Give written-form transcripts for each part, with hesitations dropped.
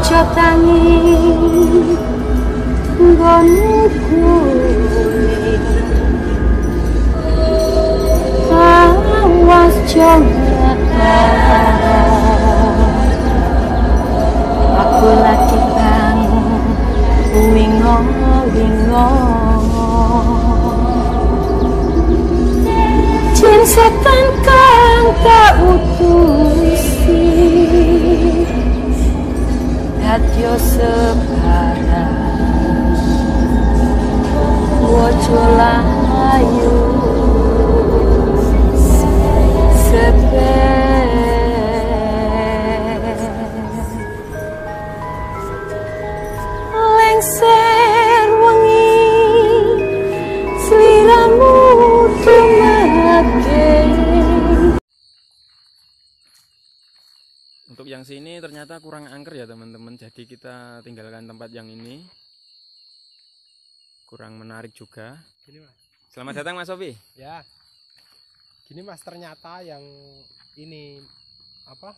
aja tangi nggonmu guling awas jangan aku lagi bangun wingo jin setan kang tak utusi dadya sebarang wojo layu lengser wengi sliramu tumake. Untuk yang sini ternyata kurang angker ya teman-teman, jadi kita tinggalkan tempat yang ini, kurang menarik juga. Gini Mas. Selamat datang Mas Sofi. Ya. Gini Mas, ternyata yang ini apa?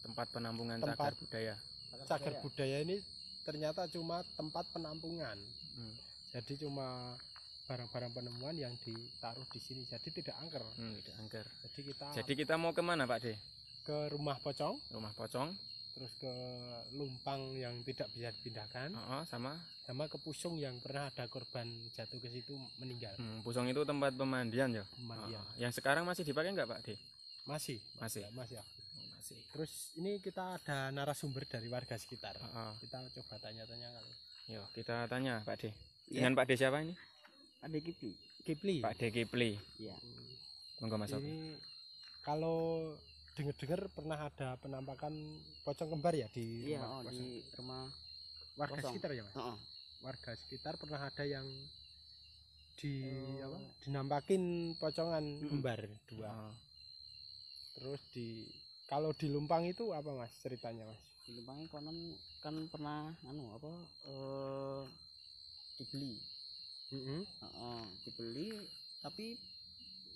Tempat penampungan Tempat cagar budaya. Cagar budaya ini ternyata cuma tempat penampungan. Jadi cuma barang-barang penemuan yang ditaruh di sini. Jadi tidak angker. Tidak angker. Jadi kita mau kemana Pak De? ke rumah pocong. Rumah pocong. Terus ke lumpang yang tidak bisa dipindahkan. Sama ke Pusung yang pernah ada korban jatuh ke situ meninggal. Pusung itu tempat pemandian ya. Pemandian. Yang sekarang masih dipakai nggak Pak De? Masih. Masih. Ya, masih. Terus ini kita ada narasumber dari warga sekitar. Kita coba tanya-tanya kali. Yo, kita tanya Pak De. Dengan Pak De siapa ini? Pak De Kipli. Pak De Kipli. Iya. Monggo Mas. Ini kalau dengar-dengar pernah ada penampakan pocong kembar ya di rumah di rumah warga kosong. Sekitar ya Mas? Warga sekitar pernah ada yang dinampakin pocongan kembar 2. Terus kalau di Lumpang itu apa Mas ceritanya Mas? Di Lumpang konon kan pernah dibeli. Dibeli tapi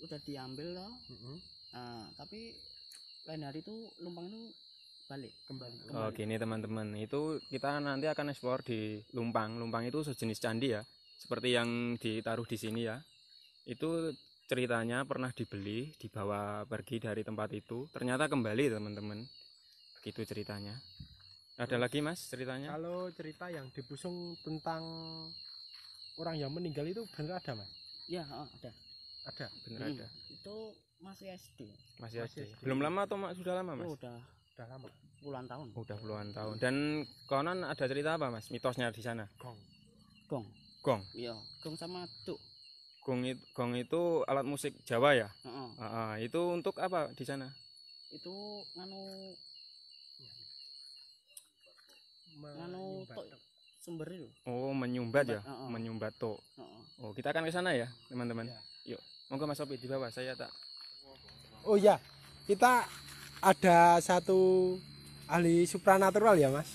udah diambil loh. Tapi lain hari itu Lumpang itu kembali. Oh gini teman-teman, itu kita nanti akan eksplor di Lumpang. Lumpang itu sejenis candi ya, seperti yang ditaruh di sini ya. Itu ceritanya pernah dibeli, dibawa pergi dari tempat itu, ternyata kembali teman-teman. Begitu ceritanya. Ada lagi Mas ceritanya? Kalau cerita yang di Pusung tentang orang yang meninggal itu benar ada Mas? Ya ada. Ada? Benar ada. Itu masih SD. Masih SD. Belum lama atau sudah lama Mas? Udah lama. Puluhan tahun. Udah puluhan tahun. Dan konon ada cerita apa Mas? Mitosnya di sana? Gong. Iya, gong sama tuk. Gong itu alat musik Jawa ya? Itu untuk apa di sana? Itu sumber itu. Oh, menyumbat ya? Menyumbat tok. Oh, kita akan ke sana ya, teman-teman. Ya. Yuk. Monggo Mas Sofi di bawah, saya tak. Oh ya, kita ada satu ahli supranatural ya Mas.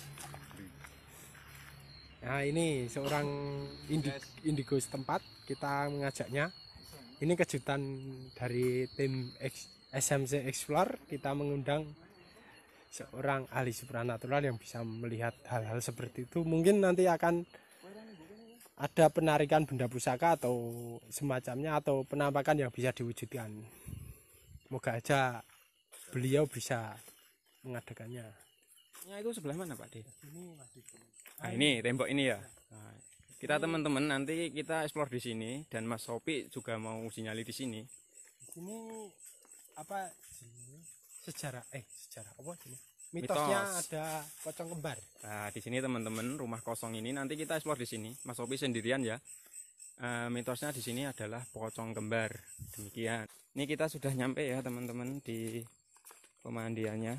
Nah ini seorang indigo setempat, kita mengajaknya. Ini kejutan dari tim SMC Explore, kita mengundang seorang ahli supranatural yang bisa melihat hal-hal seperti itu. Mungkin nanti akan ada penarikan benda pusaka atau semacamnya, atau penampakan yang bisa diwujudkan. Moga aja beliau bisa mengadakannya. Ya itu sebelah mana Pak De? Ini tembok ini ya. Nah, kita teman-teman nanti kita eksplor di sini, dan Mas Sofi juga mau uji nyali di sini. Ini apa sejarah apa ini? Mitosnya ada pocong kembar. Nah, di sini teman-teman, rumah kosong ini nanti kita eksplor di sini. Mas Sofi sendirian ya. Mitosnya di sini adalah pocong kembar. Demikian. Ini kita sudah nyampe ya teman-teman di pemandiannya.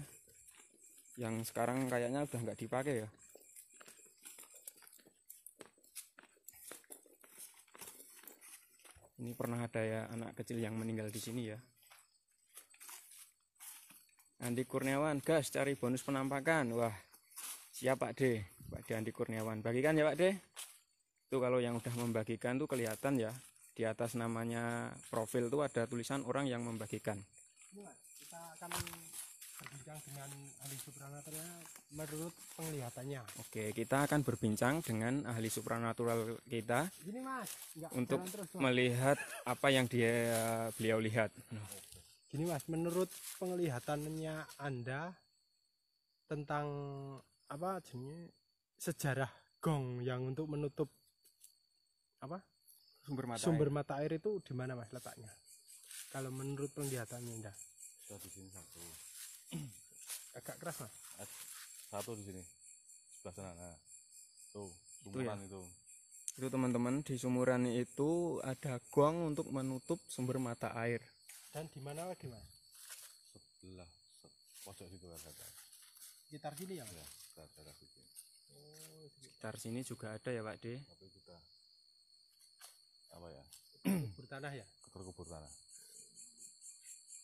Yang sekarang kayaknya udah nggak dipakai ya. Ini pernah ada ya anak kecil yang meninggal di sini ya. Andi Kurniawan, gas cari bonus penampakan. Wah, siap Pak De. Pak De Andi Kurniawan. Bagikan ya Pak De. Itu kalau yang udah membagikan tuh kelihatan ya. Di atas namanya profil tuh ada tulisan orang yang membagikan. Kita akan berbincang dengan ahli supranatural menurut penglihatannya. Oke, kita akan berbincang dengan ahli supranatural kita Gini Mas, enggak untuk jalan terus, Mas. melihat apa yang beliau lihat. Gini Mas, menurut penglihatannya Anda tentang apa jenisnya sejarah gong yang untuk menutup apa sumber mata air itu di mana Mas letaknya? Kalau menurut penglihatannya Anda? Sudah di sini satu. Agak keras Mas. Satu di sini. Sebelah sana. Nah. Tuh, Itu ya? sumuran itu. Itu teman-teman, di sumuran itu ada gong untuk menutup sumber mata air. Dan di mana lagi Mas? Sebelah pojok situ ada. Sekitar sini ya Mas? Ya, daerah situ. Sekitar sini juga ada ya Pak D. Tapi kita apa ya? Kubur tanah ya? Kubur tanah.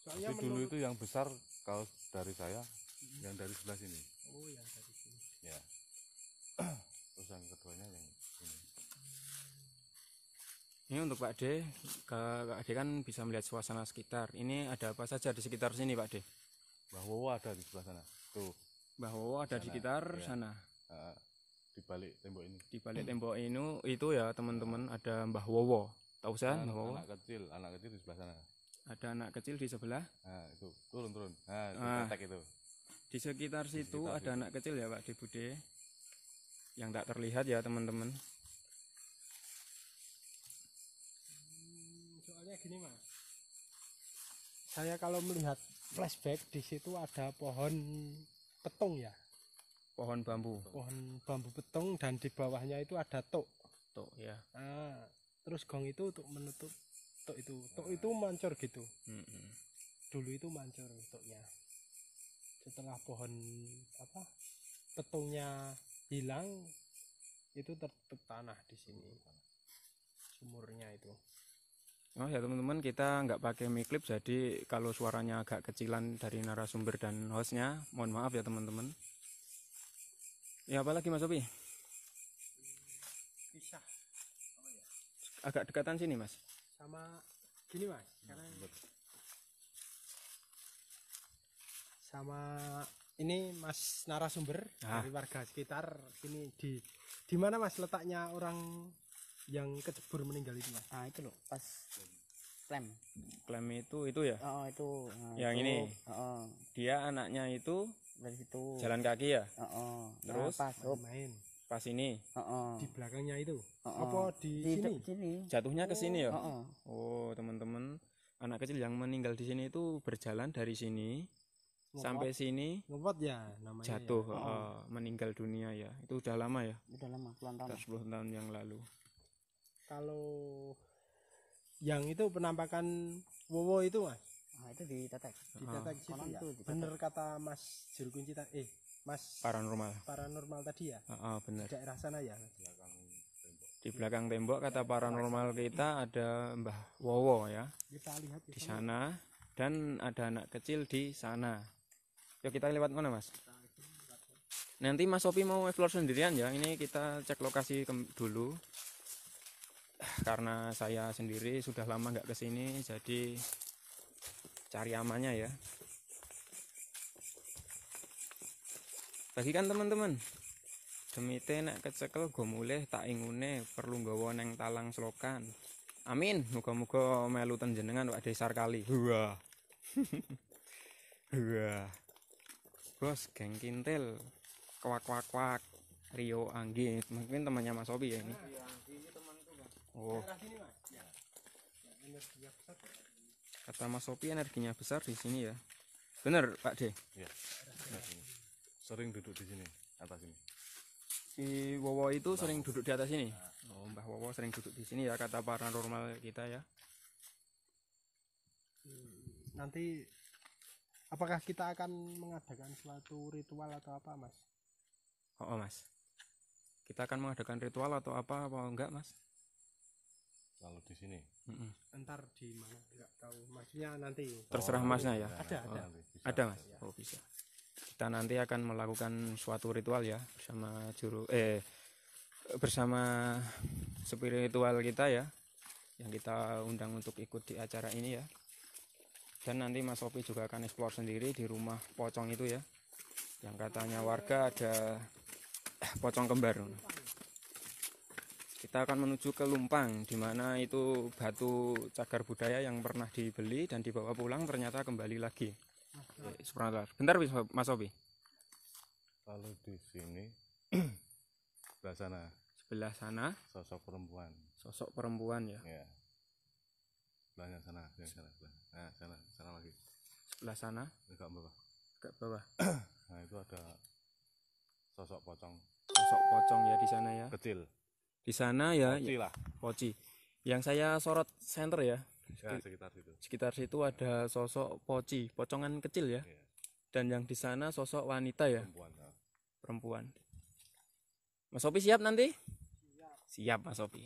Soalnya Tapi dulu itu yang besar kalau dari saya yang dari sebelah sini. oh yang dari sini. Ya. Terus yang keduanya yang ini. Ini untuk Pak D, Pak D kan bisa melihat suasana sekitar. Ini ada apa saja di sekitar sini Pak D? Mbah Wowo ada di sebelah sana. Tuh, Mbah Wowo ada di Sana, sekitar iya. sana. di balik tembok ini. Di balik tembok ini itu ya teman-teman ada Mbah Wowo. Tahu saya Mbah Wowo? Anak kecil di sebelah sana. Ada anak kecil di sebelah. Nah, itu turun. Nah, itu Ah. ketek itu. Di sekitar situ sekitar ada situ. anak kecil ya Pak D Bude. Yang tak terlihat ya teman-teman. Soalnya gini Mas. Saya kalau melihat flashback di situ ada pohon petung ya. Pohon bambu. Pohon bambu petung dan di bawahnya itu ada tok. Tuh ya. Nah, terus gong itu untuk menutup tok itu. Tok itu mancur gitu. Mm-mm. Dulu itu mancur toknya. Setelah pohon apa petungnya hilang itu tertutup tanah di sini. Sumurnya itu. Oh ya teman-teman, kita nggak pakai mic clip, jadi kalau suaranya agak kecilan dari narasumber dan hostnya, mohon maaf ya teman-teman. Ya apalagi Mas Sopi? Kisah Agak dekatan sini Mas. sama gini Mas, sekarang sama ini Mas narasumber dari warga sekitar sini di mana Mas letaknya orang yang kecebur meninggal itu Mas? Nah itu loh pas klaim. Klaim itu ya. Oh itu. Nah, Yang itu, ini? Oh, Dia anaknya itu dari situ. jalan kaki ya. Oh, Terus? pas. Oh, Main Pas ini di belakangnya itu. Oh, Apa di sini? sini. jatuhnya ke sini ya. Oh, Oh teman-teman, anak kecil yang meninggal di sini itu berjalan dari sini sampai sini Ngewot ya namanya. jatuh, Ya. meninggal dunia ya. Itu udah lama ya, udah lama puluhan tahun. sekitar 10 tahun yang lalu. Kalau yang itu penampakan Wowo itu Mas, Nah itu ditetek. di tetek situ konon ya. tuh ditetek. Bener kata Mas juru kunci Mas Paranormal. paranormal tadi ya. Benar. Di daerah sana ya. Di belakang tembok kata paranormal kita ada Mbah Wowo ya Kita lihat di sana, dan ada anak kecil di sana. Yuk kita lewat mana Mas? Nanti Mas Sopi mau explore sendirian ya. Ini kita cek lokasi dulu. Karena saya sendiri sudah lama nggak kesini, jadi cari amannya ya. Bagikan teman-teman. Demite nek kecekel go mulih tak ingune perlu nggawa neng talang selokan. Amin, muga-muga melu tenjenengan Pak Desar kali. Wah. Wah. Bos, geng kintil. Kwak. Rio Anggi, mungkin temannya Mas Sobi ya ini. Oh, daerah sini Mas. Ya. Energinya besar. kata Mas Sopi energinya besar di sini ya. Bener Pak D. Ya. Nah, ini. Sering duduk di sini, atas ini. Si Wowo itu sering duduk di atas sini. Oh, Mbah Wowo sering duduk di sini ya, kata paranormal kita ya. Nanti apakah kita akan mengadakan suatu ritual atau apa Mas? Oh, Mas. Kita akan mengadakan ritual atau apa enggak, Mas? Kalau di sini. Mm-mm. Entar di mana? Enggak tahu. Maksudnya nanti. Terserah Masnya ya. Ada. Nanti bisa. Ada, Mas. Oh, bisa. Kita nanti akan melakukan suatu ritual ya bersama spiritual kita ya, yang kita undang untuk ikut di acara ini ya. Dan nanti Mas Sopi juga akan eksplor sendiri di rumah pocong itu ya, yang katanya warga ada pocong kembar. Kita akan menuju ke Lumpang, di mana itu batu cagar budaya yang pernah dibeli dan dibawa pulang ternyata kembali lagi. Bentar Mas Sopi. Kalau di sini sebelah sana Sebelah sana sosok perempuan ya. ya. Sebelahnya sana, sana. Nah, sana lagi. Sebelah sana Agak bawah. ke bawah. Nah, itu ada sosok pocong Sosok pocong ya di sana ya. kecil. Di sana ya, Kecil lah. poci. Yang saya sorot center ya. Ya, sekitar situ. Sekitar situ ada sosok poci, pocongan kecil ya. Iya. Dan yang di sana sosok wanita ya, Perempuan. Nah. perempuan. Mas Sopi siap nanti? Siap Mas Sopi.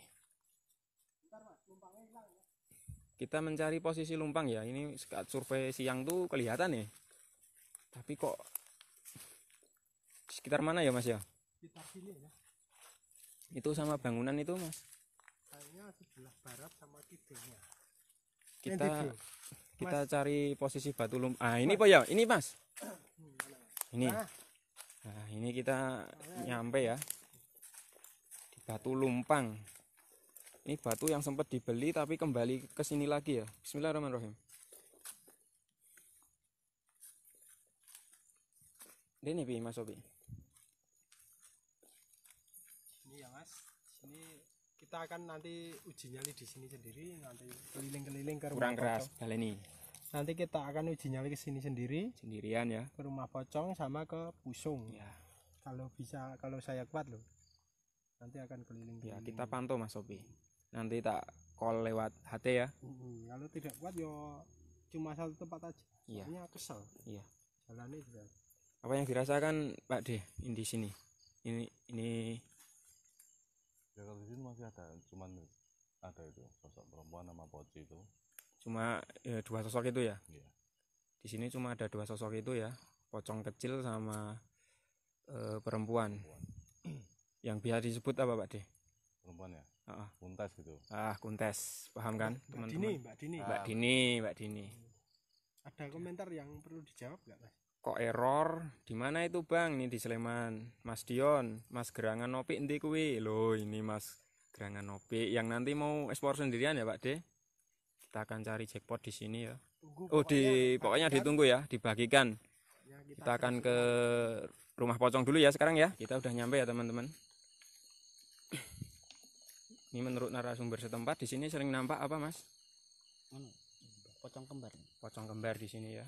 Kita mencari posisi lumpang ya. Ini saat survei siang tuh kelihatan nih. Tapi kok di sekitar mana ya Mas ya? Sekitar sini ya. Itu sama bangunan itu Mas. Kayaknya sebelah barat sama kidulnya. Kita cari posisi batu lumpang. Ah ini Pak ya, ini Mas. Ini. Nah ini kita nyampe ya di batu lumpang. Ini batu yang sempat dibeli tapi kembali ke sini lagi ya. Bismillahirrahmanirrahim. Ini pi Mas Sopi. Ini ya Mas. Sini kita akan nanti uji nyali di sini sendiri, nanti keliling-keliling ke rumah Kurang keras, pocong. baleni. Nanti kita akan uji nyali ke sini sendiri, Sendirian ya. ke rumah pocong sama ke Pusung. Ya, Kalau bisa, kalau saya kuat loh. Nanti akan keliling. ya kita pantau Mas Sopi. Nanti tak call lewat HT ya. Kalau tidak kuat yo cuma satu tempat aja. Iya. Soalnya kesel. Iya. Jalannya juga. Apa yang dirasakan Pak D di sini? Ini Ya kalau di sini masih ada, cuman ada itu sosok perempuan sama poci itu. cuma dua sosok itu ya. Iya. Di sini cuma ada dua sosok itu ya, pocong kecil sama perempuan. Yang biasa disebut apa Pak D? Perempuan ya. Ah, Kuntes gitu. kuntes, paham kan Mbak Dini, teman-teman? Mbak Dini. Mbak Dini. Ada komentar yang perlu dijawab nggak Mas? Kok error? Di mana itu Bang? Ini di Sleman. Mas Dion, Mas Gerangan Nopi endi kuwi? Loh, ini Mas Gerangan Nopi yang nanti mau ekspor sendirian ya Pak D. Kita akan cari jackpot di sini ya. Tunggu, Oh, pokoknya ditunggu ya, dibagikan. Ya, Kita akan ke rumah pocong dulu ya sekarang ya. Kita udah nyampe ya teman-teman. Ini menurut narasumber setempat di sini sering nampak apa Mas? Pocong kembar. Pocong kembar di sini ya.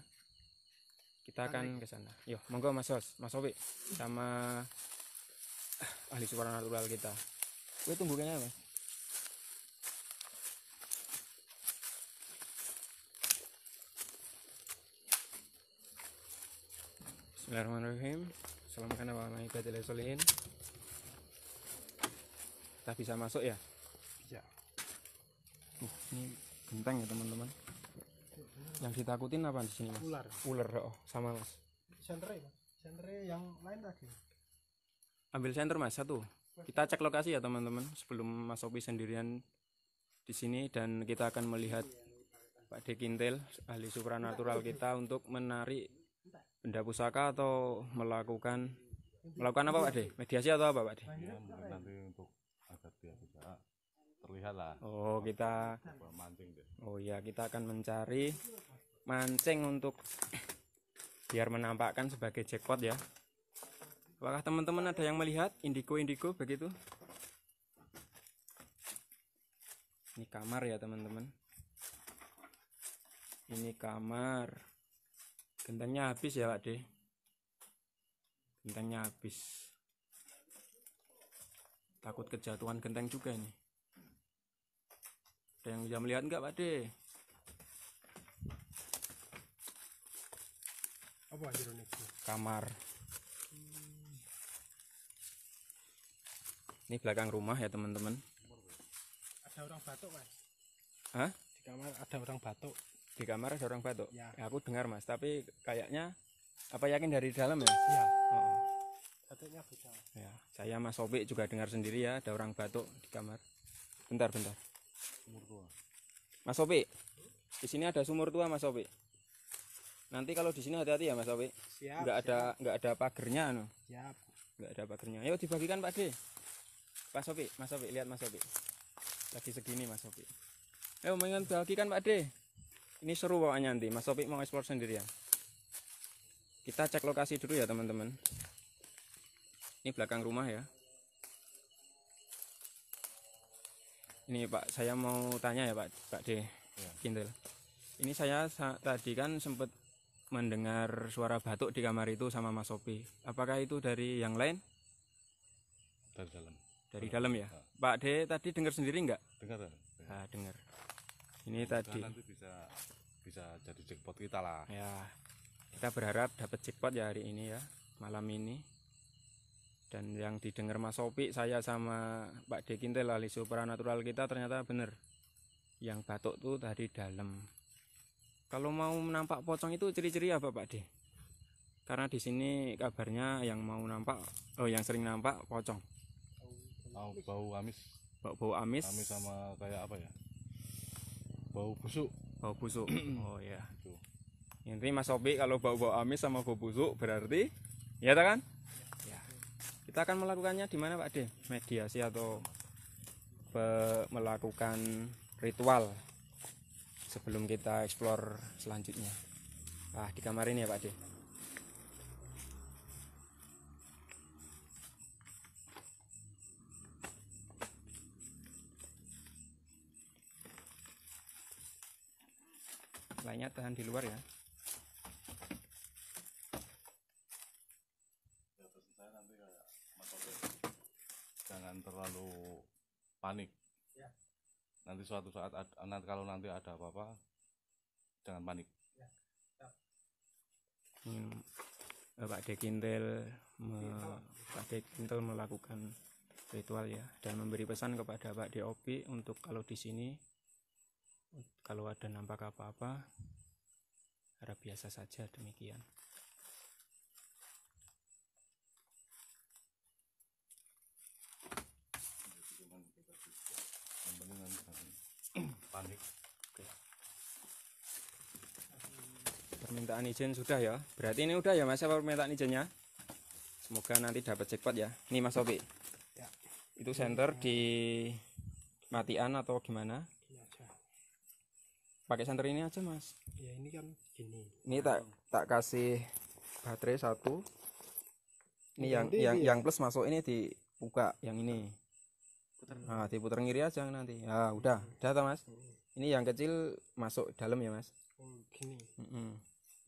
Kita akan ke sana. Yo, monggo Mas Sopi sama ahli supranatural kita. Gue tunggu kayaknya Mas. Bismillahirrahmanirrahim. Assalamualaikum warahmatullahi wabarakatuh. Kita bisa masuk ya? Bisa. Ini genteng ya teman-teman. Yang ditakutin apa di sini Mas? Ular. Ular, oh sama Mas. Sentre, Mas. Sentre yang lain lagi. Ambil senter Mas satu. Kita cek lokasi ya teman-teman sebelum Mas Sopi sendirian di sini dan kita akan melihat Pak D Kintil ahli supranatural kita untuk menarik benda pusaka atau melakukan apa Pak D? Mediasi atau apa Pak D? Ya, mungkin nanti untuk agar dia bisa terlihat lah. Oh kita, Coba mancing deh. oh ya kita akan mencari mancing untuk biar menampakkan sebagai jackpot ya. Apakah teman-teman ada yang melihat indigo begitu? Ini kamar ya teman-teman. Ini kamar. Gentengnya habis ya Pak D. Gentengnya habis. Takut kejatuhan genteng juga ini. Ada yang bisa melihat enggak Pak D? Apa jerone? Kamar. Ini belakang rumah ya teman-teman. Ada orang batuk, Mas. Hah? Di kamar ada orang batuk. Di kamar ada orang batuk. Ya. Ya, aku dengar Mas, tapi kayaknya apa yakin dari dalam ya? Iya. Oh, Batuknya beda. ya. Saya Mas Sopi juga dengar sendiri ya, ada orang batuk di kamar. Bentar. Sumur tua. Mas Sopi, di sini ada sumur tua Mas Sopi. Nanti kalau di sini hati-hati ya Mas Sopi. Siap. Nggak ada pagernya anu. Siap. Nggak ada pagernya. Ayo dibagikan Pak De. Mas Sopi, lihat Mas Sopi. Lagi segini Mas Sopi. Ayo mainkan bagikan Pak De. Ini seru pokoknya nanti. Mas Sopi mau explore sendirian. Kita cek lokasi dulu ya teman-teman. Ini belakang rumah ya. Ini Pak, saya mau tanya ya Pak De. Kintil. Ini saya tadi kan sempat mendengar suara batuk di kamar itu sama Mas Sopi. Apakah itu dari yang lain? Dari dalam. Dari dalam ya. Pak De tadi dengar sendiri nggak? Dengar kan? Nah, dengar. Ini tadi. Nanti bisa jadi jackpot kita lah. Ya. Kita berharap dapat jackpot ya hari ini ya, malam ini. Dan yang didengar Mas Sopi, saya sama Pak De Kintil ahli supranatural kita ternyata benar. Yang batuk tuh dari dalam. Kalau mau nampak pocong itu ciri-ciri apa Pak De? Karena di sini kabarnya yang mau nampak, yang sering nampak pocong. Bau amis. Bau amis. Amis sama kayak apa ya? Bau busuk. Bau busuk. Oh ya. Itu. Ini Mas Sopi kalau bau-bau amis sama bau busuk berarti ya kan? Ya. Kita akan melakukannya di mana Pak De? Mediasi atau melakukan ritual sebelum kita explore selanjutnya. Di kamar ini ya Pak De. Lainnya tahan di luar ya. Jangan terlalu panik. Nanti suatu saat kalau nanti ada apa-apa, jangan panik. Pak De Kintil melakukan ritual ya, dan memberi pesan kepada Pak De Opi untuk kalau di sini kalau ada nampak apa-apa harap biasa saja, demikian. Panik. Permintaan izin sudah ya. Berarti ini udah ya Mas permintaan izinnya. Semoga nanti dapat jackpot ya. Ini Mas Sopi. Ya. Itu senter di matian atau gimana? Ini aja. Pakai senter ini aja Mas. Ya ini kan gini. Ini tak kasih baterai satu. Ini Nanti yang plus masuk ini dibuka yang ini. Nah, diputar ngiri aja nanti. Ya udah toh Mas. Ini yang kecil masuk dalam ya Mas. Gini.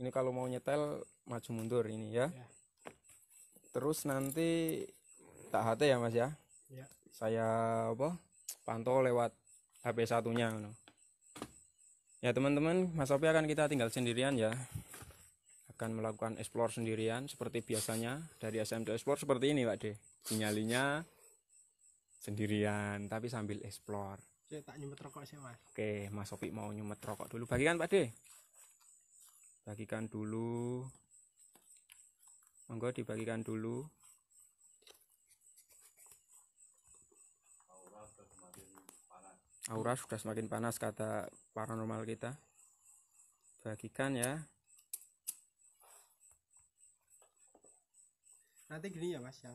Ini kalau mau nyetel maju mundur ini ya. Ya. Terus nanti tak HT ya Mas ya. Ya. Saya pantau lewat HP satunya. Ya teman-teman, Mas Sopi akan kita tinggal sendirian ya. Akan melakukan explore sendirian seperti biasanya dari SMC Explore seperti ini Pak De. Sinyalinya sendirian tapi sambil explore. Saya tak nyumet rokok sih Mas. Oke, Mas Sopi mau nyumet rokok dulu. Bagikan Pak De. Bagikan dulu. Monggo dibagikan dulu. Aura sudah semakin panas kata paranormal kita. Bagikan ya. Nanti gini ya Mas, yang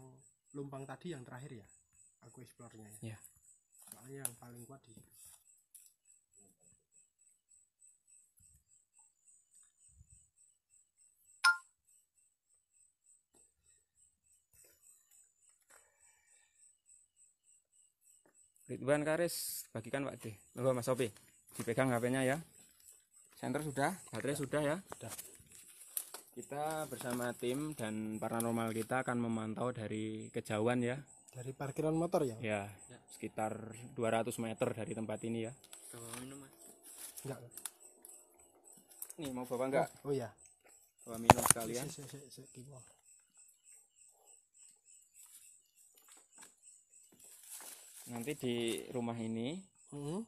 lumpang tadi yang terakhir ya. Aku explore-nya ya. Ya. Soalnya yang paling kuat di situ. Ridwan Karis, bagikan Pak De. Monggo Mas Sopi, dipegang HP-nya ya. Senter sudah, baterai sudah ya. Sudah. Kita bersama tim dan paranormal kita akan memantau dari kejauhan ya. Dari parkiran motor ya? Ya, sekitar 200 meter dari tempat ini ya. Enggak. Nih mau bawa enggak? Oh ya. Bawa minum sekalian. Gimana? Nanti di rumah ini Hmm.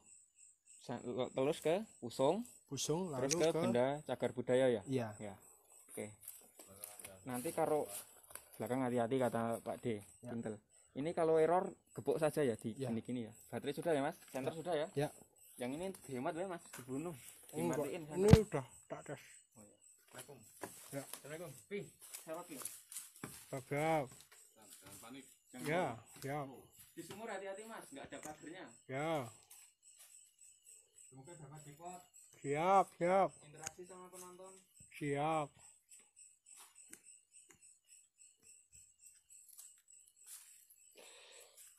terus ke Pusong, Busung lalu terus ke benda cagar budaya ya. Iya. Ya. Oke. Nanti kalau belakang hati-hati kata Pak D. Ya. Pintel. Ini kalau error gebuk saja ya di Ya. gini ya. Baterai sudah ya Mas? Senter sudah ya? Ya. Yang ini dihemat ya Mas, dibunuh. Enggak. Dimatiin Ini udah tak tes. Assalamualaikum. Ya. Assalamualaikum. Pi, sewot pi. Bab. Jangan panik. Ya, ya, Di sumur hati-hati Mas, nggak ada pagernya. ya. Semoga dapat dipot. Siap, siap, Interaksi sama penonton. siap.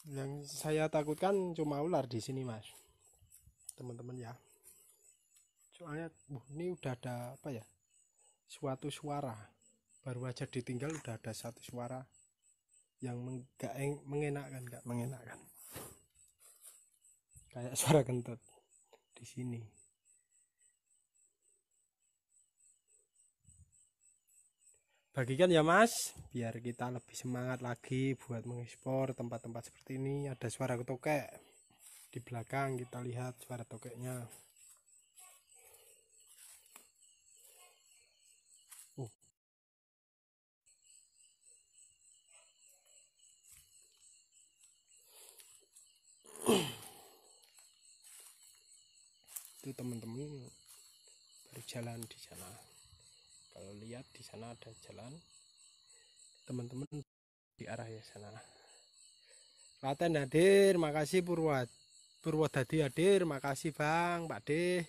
Yang saya takutkan cuma ular di sini, Mas. Teman-teman ya. Soalnya ini udah ada apa ya? Suatu suara. Baru aja ditinggal udah ada satu suara yang nggak mengenakan. Kayak suara kentut di sini. Bagikan ya Mas, biar kita lebih semangat lagi buat mengekspor tempat-tempat seperti ini. Ada suara tokek di belakang, kita lihat suara tokeknya. Itu teman-teman baru jalan di sana. Kalau lihat di sana ada jalan, teman-teman di arah ya sana. Klaten hadir, makasih Purwodadi hadir, makasih Bang, Pak D.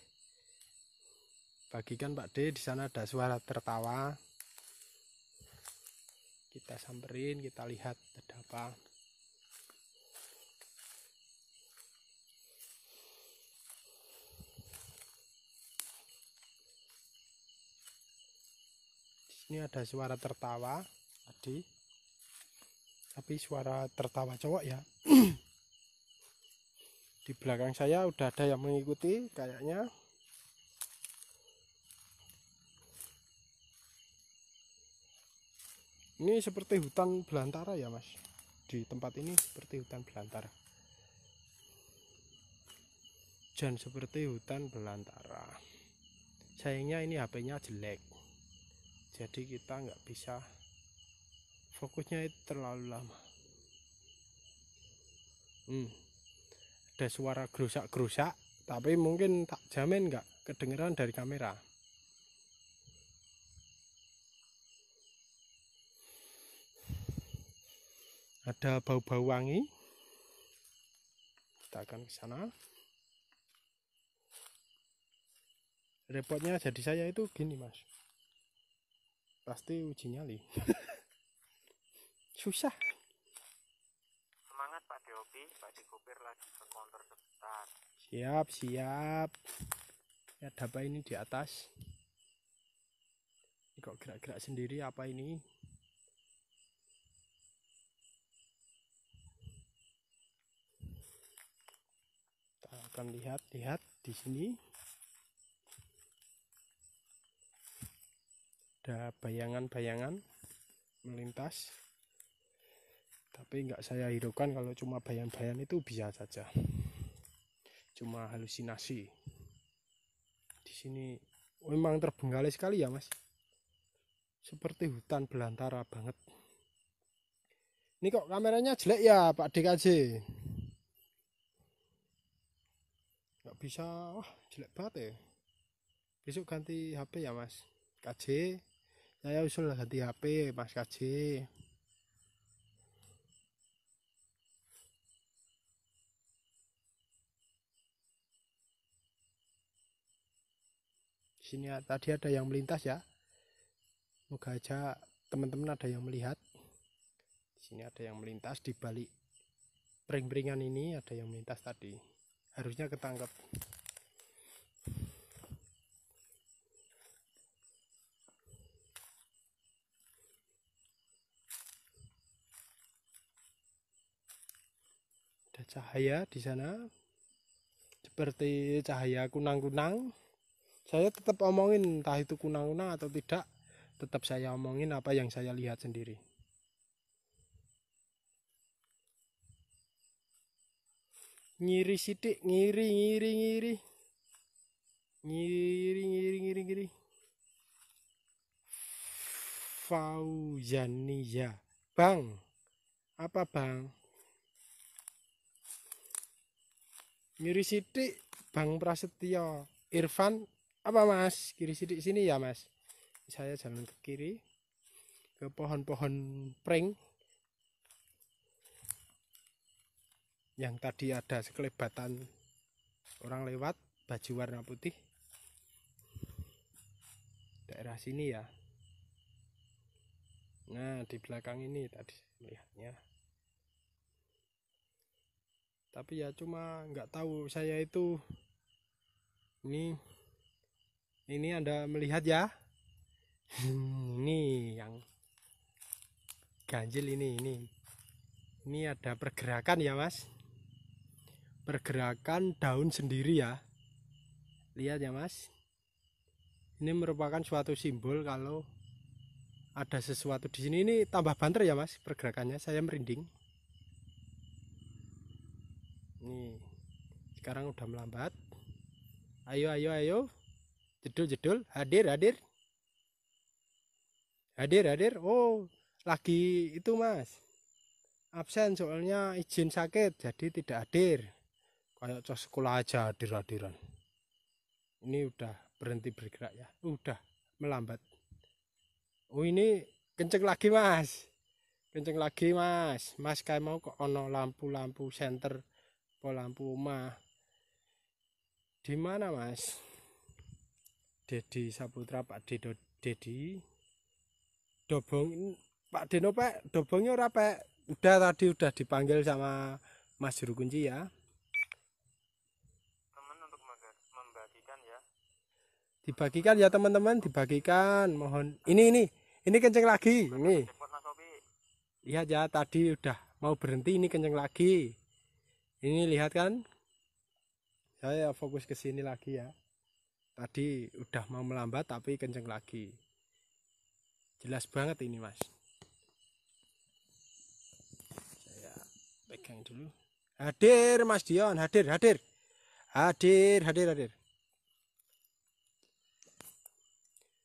Bagikan Pak D, di sana ada suara tertawa. Kita samperin, kita lihat ada apa. Ini ada suara tertawa tadi, tapi suara tertawa cowok ya. Di belakang saya udah ada yang mengikuti kayaknya. Ini seperti hutan belantara ya Mas. Di tempat ini seperti hutan belantara. Dan seperti hutan belantara. Sayangnya ini HP-nya jelek. Jadi kita nggak bisa, fokusnya itu terlalu lama. Ada suara gerusak-gerusak, tapi mungkin tak jamin nggak kedengeran dari kamera. Ada bau-bau wangi. Kita akan ke sana. Repotnya jadi saya itu gini Mas. Pasti uji nyali. Susah. Semangat Pak Deopi, Pak Dikopir lagi ke counter sebentar. Siap, siap. Ya, ada apa ini di atas? Ini kok gerak-gerak sendiri apa ini? Kita akan lihat di sini. Ada bayangan-bayangan melintas, tapi nggak saya hiraukan. Kalau cuma bayangan-bayangan itu bisa saja, cuma halusinasi. Di sini memang terbengkalai sekali ya Mas, seperti hutan belantara banget. Ini kok kameranya jelek ya Pak DKJ, nggak bisa. Wah jelek banget ya. Besok ganti HP ya Mas KJ. Saya usul ganti HP Mas KJ. Sini tadi ada yang melintas ya. Semoga aja teman-teman ada yang melihat. Di sini ada yang melintas di balik pring-pringan ini, ada yang melintas tadi. Harusnya ketangkep. Cahaya di sana seperti cahaya kunang-kunang. Saya tetap omongin entah itu kunang-kunang atau tidak, tetap saya omongin apa yang saya lihat sendiri. Ngiri sidik, ngiri. Fauzania, Bang. Apa Bang? Ngiri sidik Bang Prasetyo Irfan apa Mas? Kiri sidik sini ya Mas. saya jalan ke kiri ke pohon-pohon pring yang tadi ada sekelebatan orang lewat baju warna putih. Daerah sini ya. Nah, di belakang ini tadi melihatnya. Tapi ya cuma nggak tahu saya itu ini Anda melihat ya. Ini yang ganjil ini ada pergerakan ya Mas, pergerakan daun sendiri ya, lihat ya Mas. Ini merupakan suatu simbol kalau ada sesuatu di sini. Ini tambah banter ya Mas pergerakannya, saya merinding. Nih sekarang udah melambat. Ayo jedul hadir. Oh lagi itu Mas absen soalnya izin sakit jadi tidak hadir. Kayak cos sekolah aja hadir-hadiran. Ini udah berhenti bergerak ya, udah melambat. Oh ini kenceng lagi Mas, Mas kayak mau kok ono lampu senter po lampu omah di mana Mas? Dedi Saputra, Pak Dedi dobong Pak Deno Pak, dobongnya ora Pak. Tadi udah dipanggil sama Mas Juru Kunci ya. Teman untuk membagikan ya. Dibagikan ya teman-teman, dibagikan. Mohon ini kenceng lagi. Ini. Lihat ya tadi udah mau berhenti, ini kenceng lagi. Ini lihat kan? Saya fokus ke sini lagi ya. Tadi udah mau melambat tapi kenceng lagi. Jelas banget ini Mas. Saya pegang dulu. Hadir Mas Dion, hadir.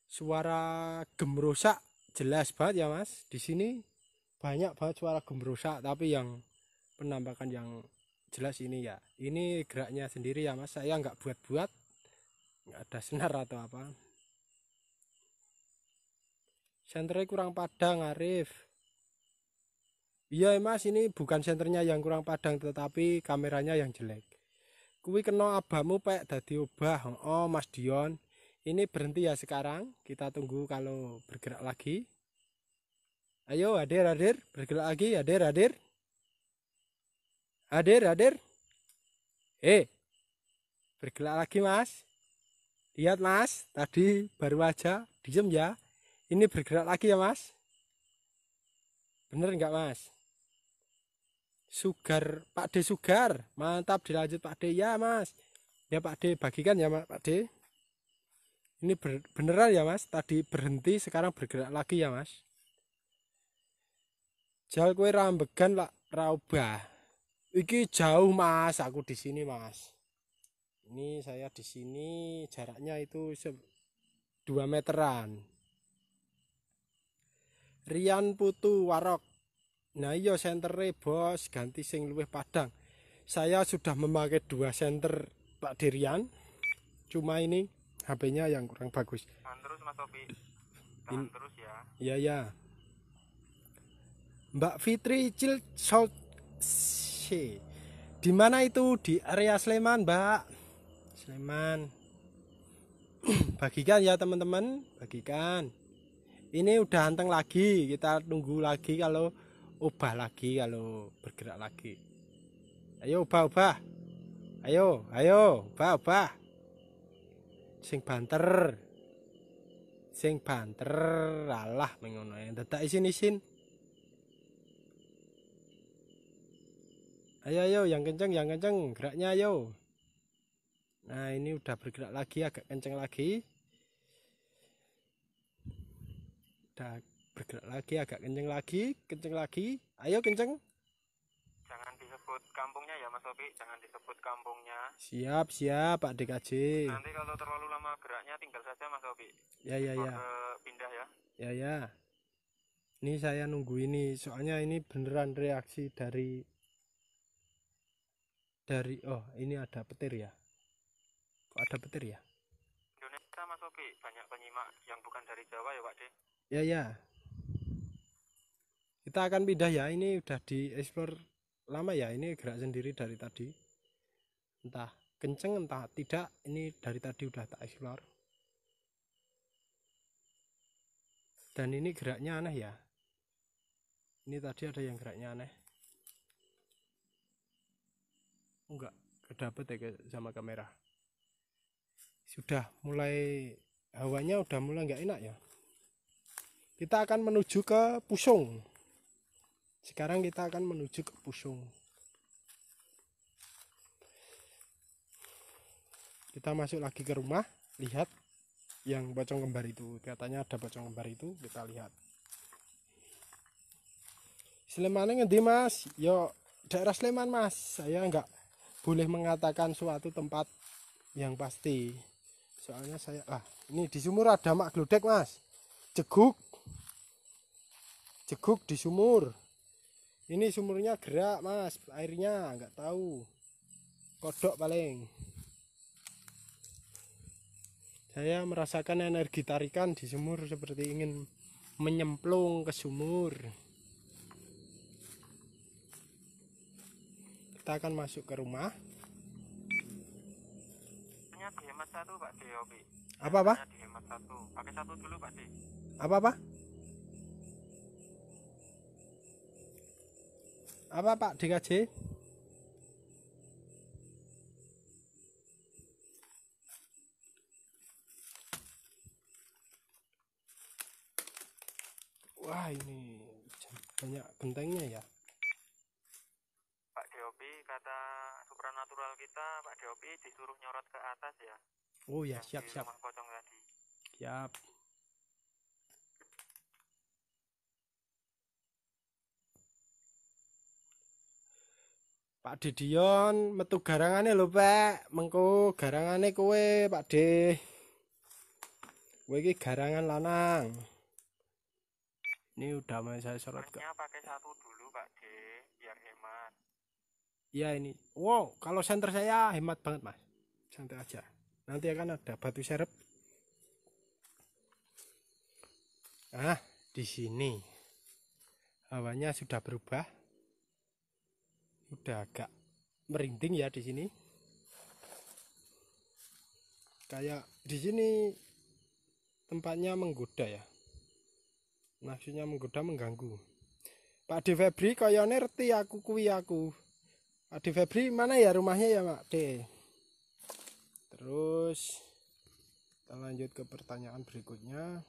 Suara gemerosak jelas banget ya Mas. Di sini banyak banget suara gemerosak, tapi yang penampakan yang jelas ini ya. Ini geraknya sendiri ya Mas. Saya nggak buat-buat, nggak ada senar atau apa. Senternya kurang padang Arif. Iya Mas, ini bukan senternya yang kurang padang tetapi kameranya yang jelek. Kuwi kena abamu Pak dadi obah. Oh Mas Dion, ini berhenti ya sekarang. Kita tunggu kalau bergerak lagi. Ayo hadir, bergerak lagi, hadir. Bergerak lagi Mas. Lihat Mas, tadi baru aja diem ya. Ini bergerak lagi ya Mas. Bener nggak Mas? Sugar, Pak D Sugar. Mantap, dilanjut Pak D ya Mas. Ya Pak D, bagikan ya Pak D. Ini beneran ya Mas. Tadi berhenti, sekarang bergerak lagi ya Mas. Jal kue rambegan lah raubah. Iki jauh Mas, aku di sini Mas. Ini saya di sini jaraknya itu 2 meteran. Rian Putu Warok. Nah iya sentere bos, ganti sing luwih padang. Saya sudah memakai 2 senter Pak Dirian. Cuma ini HP-nya yang kurang bagus. Tahan terus Mas Sofi. Tahan terus ya. Iya. Mbak Fitri Cil South. Di mana itu? Di area Sleman, Mbak. Sleman. Bagikan ya teman-teman, bagikan. Ini udah anteng lagi, kita tunggu lagi kalau ubah lagi, kalau bergerak lagi. Ayo ubah. Ayo, ubah. Sing banter. Alah mengono ya. Dadak isin. Ayo, yang kenceng, geraknya ayo. Nah, ini udah bergerak lagi, agak kenceng lagi. Udah bergerak lagi, agak kenceng lagi. Ayo kenceng. Jangan disebut kampungnya ya Mas Sofi, jangan disebut kampungnya. Siap Pak DKJ. Nanti kalau terlalu lama geraknya tinggal saja Mas Sofi. Ya. Pindah ya. Ya. Ini saya nunggu ini, soalnya ini beneran reaksi dari oh ini ada petir ya. Kok ada petir ya? Indonesia Mas Sofi. banyak penyimak yang bukan dari Jawa ya Pak De. Ya ya. Kita akan pindah ya. Ini udah di explore lama ya. Ini gerak sendiri dari tadi. Entah kenceng entah tidak. Ini dari tadi udah tak explore. Dan ini geraknya aneh ya. Ini tadi ada yang geraknya aneh. Enggak kedapet ya sama kamera. Sudah mulai hawanya udah mulai nggak enak ya. Kita akan menuju ke Pusung. Sekarang kita akan menuju ke Pusung. Kita masuk lagi ke rumah, lihat yang pocong kembar itu. Katanya ada pocong kembar itu, kita lihat. Sleman ngendi Mas? Yo daerah Sleman Mas. Saya nggak boleh mengatakan suatu tempat yang pasti. Soalnya saya ini di sumur ada mak glodek Mas. Jeguk di sumur. Ini sumurnya gerak Mas, airnya nggak tahu. Kodok paling. Saya merasakan energi tarikan di sumur seperti ingin menyemplung ke sumur. Kita akan masuk ke rumah. Hanya dihemat satu Pak De, Opi. Apa? Hanya dihemat satu. Pakai satu dulu Pak De. Apa? Apa Pak DKJ? Wah ini banyak gentengnya ya. Pak Deopi kata supranatural kita, Pak Deopi disuruh nyorot ke atas ya. Oh ya, Yang di siap. rumah pocong tadi. Siap. Pak Didion metu garangane lho, Pak. Mengko garangane kowe, Pak De. Kowe iki garangan lanang. Ini udah mau saya sorot ke. Masnya pakai satu dulu Pak De, biar hemat. Iya ini. Wow, kalau senter saya hemat banget, Mas. Santai aja. Nanti akan ada batu serep. Nah, di sini hawanya sudah berubah. Udah agak merinding ya di sini. Kayak di sini tempatnya menggoda ya. Maksudnya menggoda, mengganggu. Pak De Febri kayane ngerti aku kuwi aku. Pak De Febri mana ya rumahnya ya, Pak De? Terus kita lanjut ke pertanyaan berikutnya.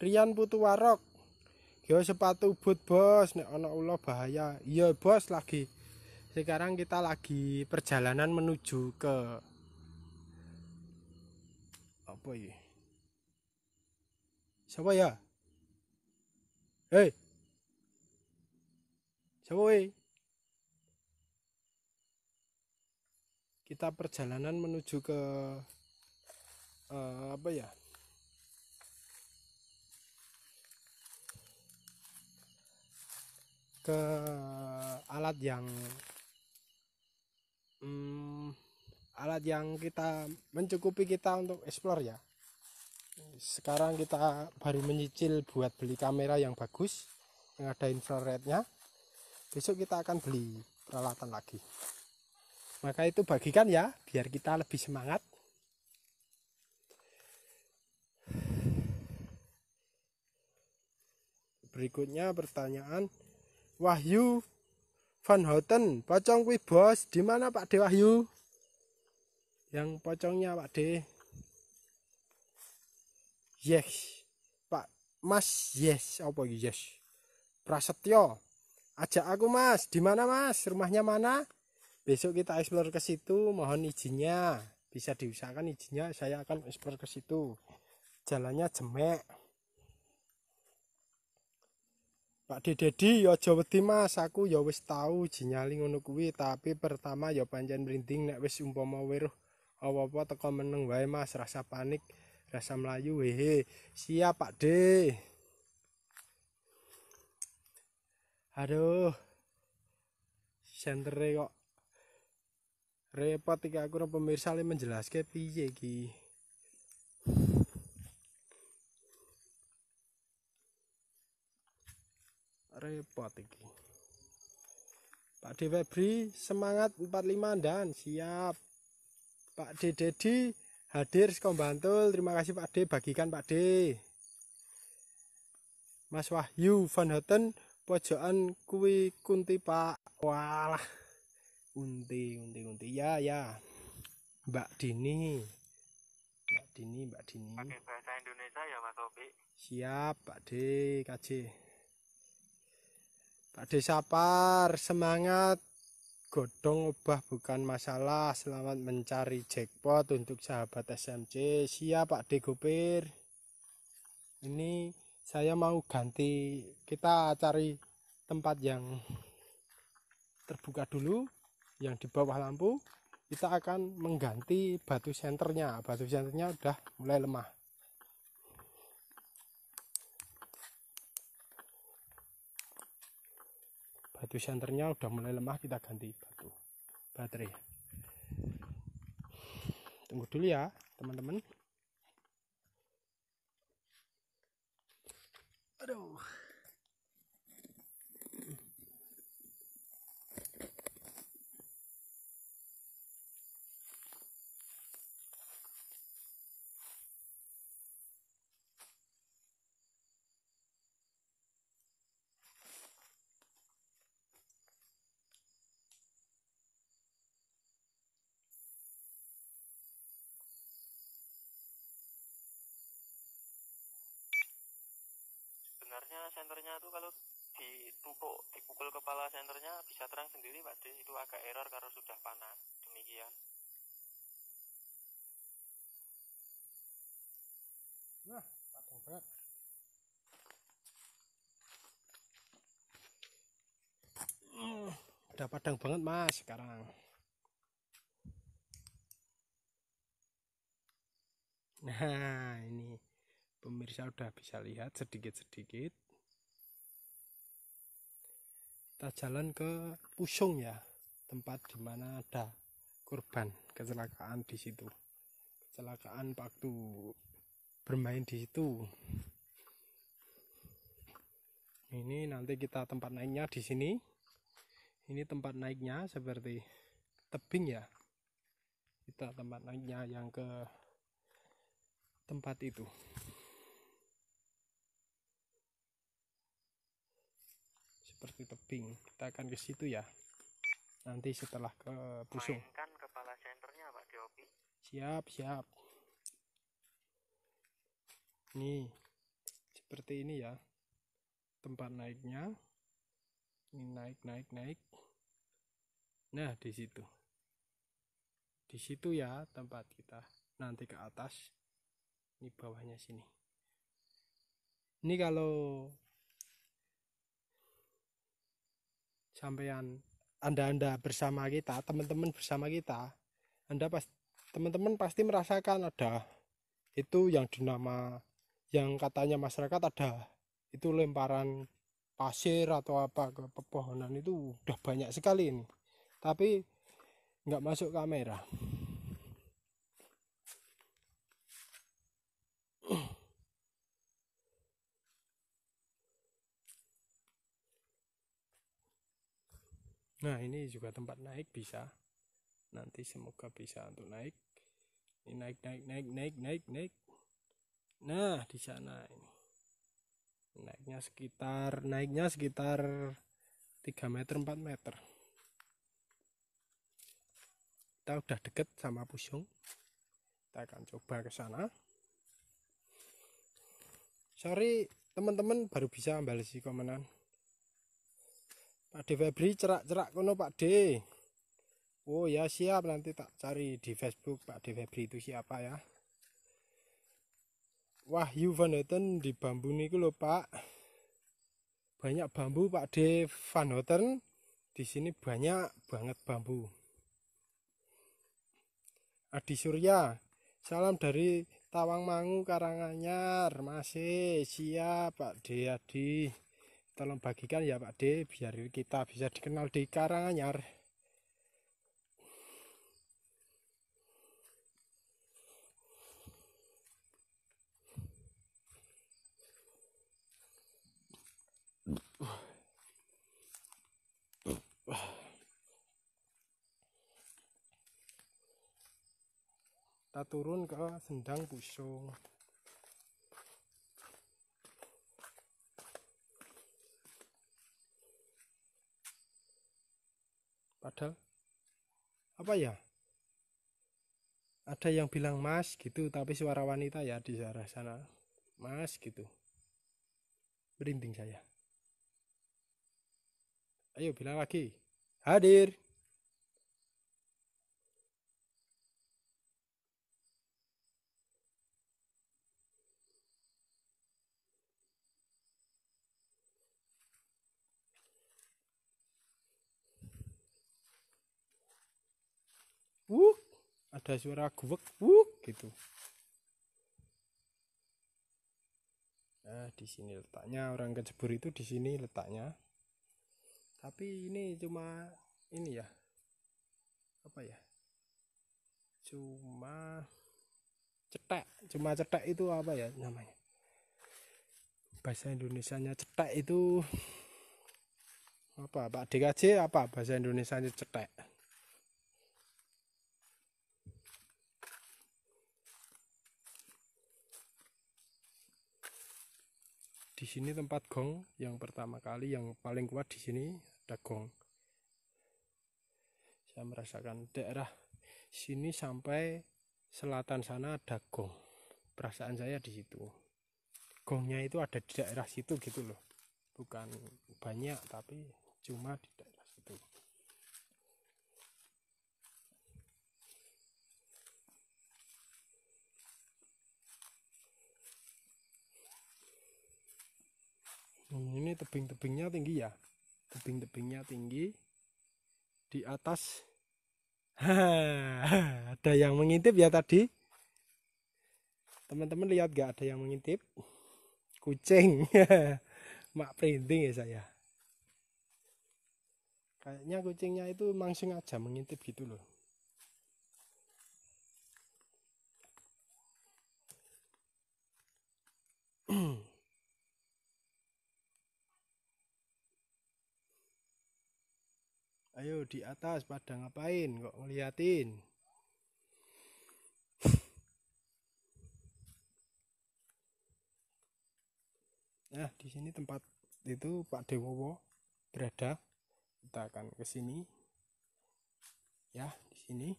Rian Putuwarok. Yo sepatu boot bos, nek ana ula bahaya. Iya bos, lagi. Sekarang kita lagi perjalanan menuju ke apa ini? Siapa ya? Hei. Siapa weh? Kita perjalanan menuju ke apa ya? Ke alat yang kita mencukupi kita untuk explore ya. Sekarang kita baru menyicil buat beli kamera yang bagus yang ada infrarednya. Besok kita akan beli peralatan lagi. Maka itu bagikan ya biar kita lebih semangat. Berikutnya pertanyaan Wahyu Van Houten, pocong kuwi bos, di mana Pak De Wahyu? Yang pocongnya Pak De. Yes. Pak Mas, yes. Apa yes? Prasetyo. Ajak aku Mas. Di mana Mas? Rumahnya mana? Besok kita explore ke situ, mohon izinnya. Bisa diusahakan izinnya, saya akan explore ke situ. Jalannya jemek. Pak Dedi ya aja wedi Mas, aku ya wis tau jinyali ngono kuwi, tapi pertama ya pancen merinding nek wis umpama weruh apa-apa teko meneng wae Mas, rasa panik, rasa melayu hehe. Siap Pak De. Aduh. Sentere kok repot iki aku karo pemirsa le menjelaske piye iki. Repot iki. Pak D Febri semangat 45 dan siap. Pak D Dedi hadir saka Bantul. Terima kasih Pak D, bagikan Pak D. Mas Wahyu Van Houten pojokan kuwi kunti Pak. Walah. Unti. Ya. Mbak Dini. Pakai bahasa Indonesia ya Mas Opi. Siap Pak D, KJ. Pak D Sapar, semangat. Godong obah bukan masalah. Selamat mencari jackpot untuk sahabat SMC. Siap Pak D Gopir. Ini saya mau ganti. Kita cari tempat yang terbuka dulu, yang di bawah lampu. Kita akan mengganti batu senternya. Batu senternya udah mulai lemah. Batu senternya udah mulai lemah, kita ganti batu baterai. Tunggu dulu ya teman-teman. Aduh. Sebenarnya senternya tuh kalau dipukul kepala senternya bisa terang sendiri Pak D. Itu agak error karena sudah panas. Demikian. Nah, padang banget. Udah padang banget Mas sekarang. Nah, ini pemirsa udah bisa lihat sedikit-sedikit. Kita jalan ke Pusung ya, tempat dimana ada korban kecelakaan di situ. Kecelakaan waktu bermain di situ. Ini nanti kita tempat naiknya di sini. Ini tempat naiknya seperti tebing ya. Kita tempat naiknya yang ke tempat itu. Seperti tebing. Kita akan ke situ ya. Nanti setelah ke Pusung. Mainkan kepala senternya Pak Diopi. Siap. Nih, seperti ini ya. Tempat naiknya. Ini naik. Nah, di situ. Di situ ya tempat kita. Nanti ke atas. Ini bawahnya sini. Ini kalau sampean Anda bersama kita, teman-teman bersama kita, teman-teman pasti merasakan ada itu yang dinama, yang katanya masyarakat ada itu lemparan pasir atau apa ke pepohonan, itu udah banyak sekali ini, tapi nggak masuk kamera. Nah, ini juga tempat naik bisa. Nanti semoga bisa untuk naik. Ini naik. Nah, di sana ini. Naiknya sekitar 3 meter 4 meter. Kita udah deket sama Pusung. Kita akan coba ke sana. Sorry, teman-teman baru bisa balesi komenan. Pak D Febri cerak kono Pak D. Oh ya siap, nanti tak cari di Facebook Pak D Febri itu siapa ya. Wahyu Van Houten di bambu niku lho Pak. Banyak bambu Pak D Van Houten. Di sini banyak banget bambu. Adi Surya, salam dari Tawangmangu Karanganyar. Masih siap Pak D Adi. Tolong bagikan ya Pak D, biar kita bisa dikenal di Karanganyar. Kita turun ke Sendang Pusung. Padahal apa ya? Ada yang bilang mas gitu, tapi suara wanita ya di arah sana. Mas gitu. Merinding saya. Ayo bilang lagi. Hadir. Ada suara guwek, gitu. Nah, di sini letaknya, orang kecebur itu di sini letaknya. Tapi ini cuma ini ya. Apa ya? Cuma cetek itu apa ya namanya? Bahasa Indonesianya cetek itu apa? Pak DKJ apa bahasa Indonesianya cetek? Di sini tempat gong yang pertama kali, yang paling kuat di sini ada gong. Saya merasakan daerah sini sampai selatan sana ada gong. Perasaan saya di situ. Gongnya itu ada di daerah situ gitu loh. Bukan banyak tapi cuma di daerah situ. Ini tebing-tebingnya tinggi ya. Tebing-tebingnya tinggi. Di atas ada yang mengintip ya tadi. Teman-teman lihat gak ada yang mengintip? Kucing. Mak printing ya saya. Kayaknya kucingnya itu memang sengaja mengintip gitu loh. Ayo di atas pada ngapain kok ngeliatin? Nah, di sini tempat itu Pak Dewowo berada. Kita akan ke sini. Ya, di sini.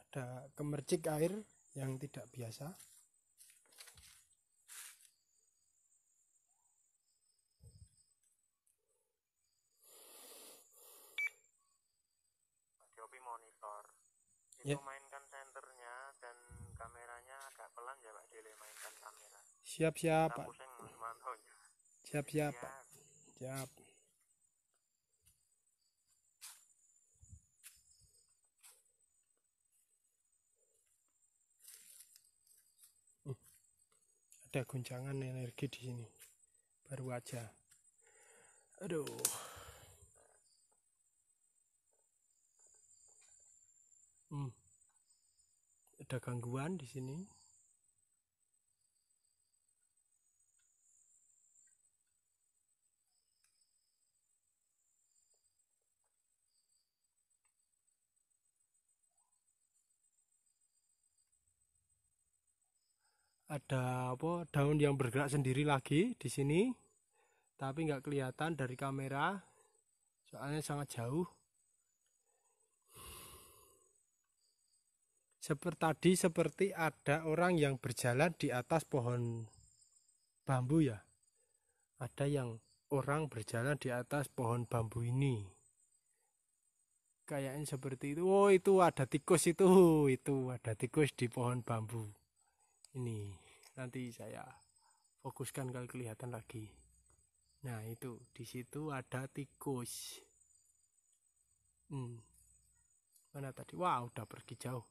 Ada kemercik air yang tidak biasa. Monitor Ya. itu mainkan senternya dan kameranya agak pelan ya Pak Dele, mainkan kamera. Siap-siap Pak. Pusing memantaunya. Siap-siap Pak. Siap. Ada guncangan energi di sini. Baru aja. Aduh. Ada gangguan di sini. Ada apa? Daun yang bergerak sendiri lagi di sini. Tapi nggak kelihatan dari kamera. Soalnya sangat jauh. Seperti ada orang yang berjalan di atas pohon bambu ya. Ada yang orang berjalan di atas pohon bambu ini. Kayaknya seperti itu. Oh, itu ada tikus itu. Itu ada tikus di pohon bambu. Ini nanti saya fokuskan kalau kelihatan lagi. Nah, itu di situ ada tikus. Mana tadi? Wah, udah pergi jauh.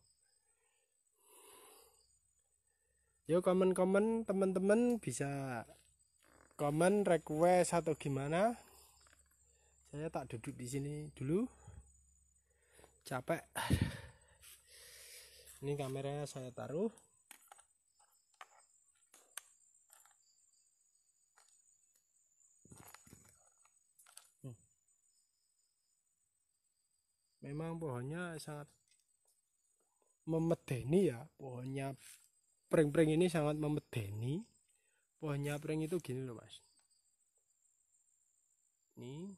Yuk komen-komen teman-teman, bisa komen request atau gimana. Saya tak duduk di sini dulu. Capek. Ini kameranya saya taruh. Memang pohonnya sangat memedeni ya, pohonnya pring-pring ini sangat memedeni. Pohonnya pring itu gini loh Mas. Ini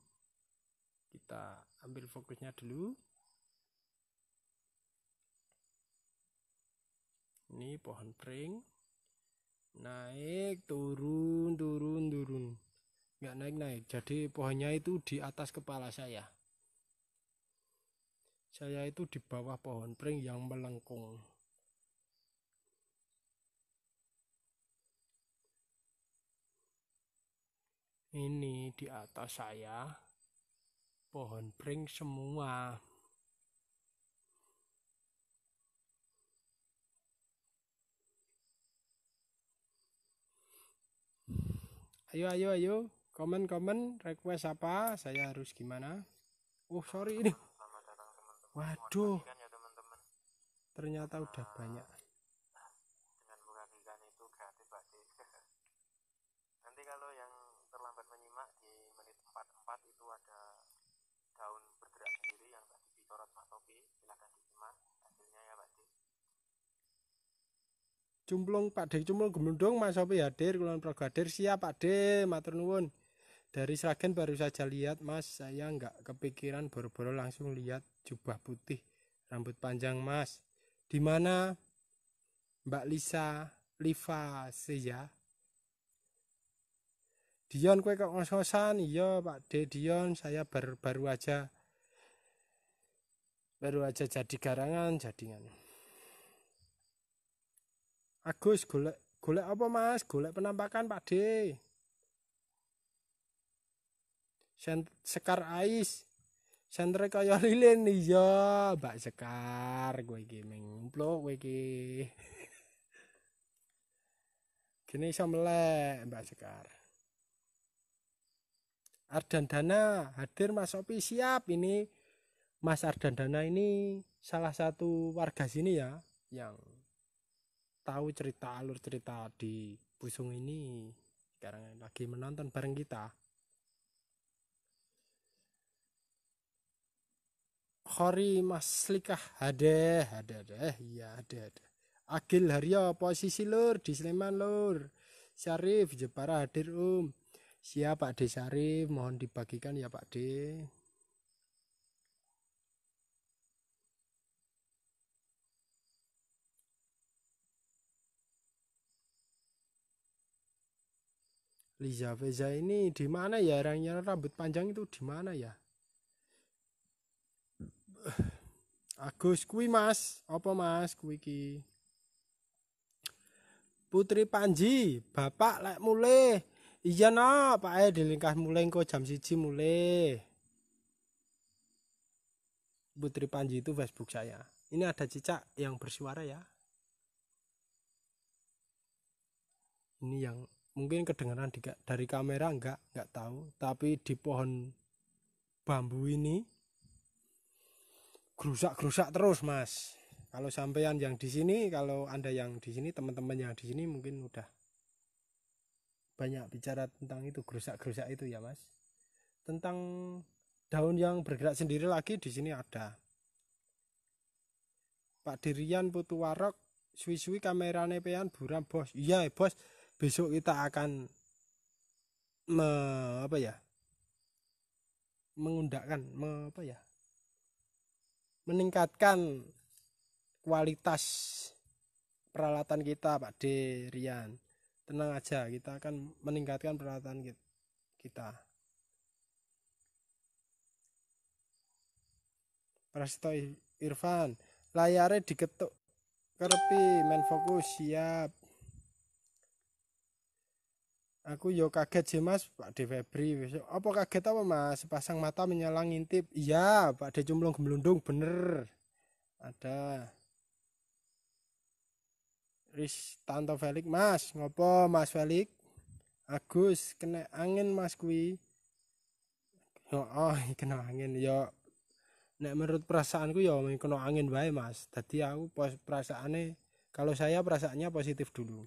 kita ambil fokusnya dulu. Ini pohon pring naik turun, nggak naik. Jadi pohonnya itu di atas kepala saya itu di bawah pohon pring yang melengkung. Ini di atas saya pohon pring semua. Ayo komen request apa, saya harus gimana. Sorry ini, waduh, ternyata udah banyak. Dengan buka ikan itu gratis Pak D. Nanti kalau yang terlambat menyimak di menit 44 itu ada daun bergerak sendiri yang tadi disorot Mas Topi, silahkan disimak hasilnya ya Pak D. Cumplung Pak D, cumplung gemundung Mas Sopi hadir, Kulon Progo hadir, siap Pak D, matur nuwun. Dari Sragen baru saja lihat Mas, saya nggak kepikiran, boro-boro langsung lihat jubah putih, rambut panjang Mas. Di mana Mbak Liva ya? Dion kue kok ngos-ngosan? Iya Pak D Dion, saya baru aja jadi garangan jadingan. Agus golek apa Mas? Golek penampakan Pak D. Sekar Ais. Sentre kaya lilin iya, Mbak Sekar, kowe iki mengumpluk kowe iki. Gini iso melek Mbak Sekar. Ardandana hadir Mas Sopi, siap. Ini Mas Ardandana ini salah satu warga sini ya yang tahu alur cerita di Busung ini. Sekarang lagi menonton bareng kita. Khori Maslikah ada iya ada. Agil Haryo posisi lur di Sleman lur. Syarif Jepara hadir siap Pak D Syarif, mohon dibagikan ya Pak D. Liza Veza ini di mana ya, yang rambut panjang itu di mana ya? Agus kui Mas, apa Mas kui ki? Putri Panji, Bapak lek mulai. Iya no, Pak dilingkah mulai kok jam 1 mulai. Putri Panji itu Facebook saya. Ini ada cicak yang bersuara ya. Ini yang mungkin kedengaran dari kamera enggak tahu, tapi di pohon bambu ini gerusak terus Mas. Kalau sampean yang di sini, kalau Anda yang di sini, teman-teman yang di sini mungkin udah banyak bicara tentang itu, gerusak itu ya Mas. Tentang daun yang bergerak sendiri lagi di sini ada. Pak Dirian Putu Warok, suwi-suwi kamerane pean buram bos. Iya bos, besok kita akan meningkatkan kualitas peralatan kita Pak Dirian. Tenang aja, kita akan meningkatkan peralatan kita. Prasto Irfan, layarnya diketuk kerepi, main fokus, siap. Aku yo kaget sih Mas, Pak D Febri. Apa kaget apa Mas? Sepasang mata menyala ngintip. Iya, Pak D Cumplung Gemlundung bener. Ada. Tanto Felix Mas, ngopo Mas Felix? Agus kena angin Mas kui. Kena angin ya. Nek menurut perasaanku ya kena angin wae Mas. Tadi aku perasaannya, kalau saya perasaannya positif dulu.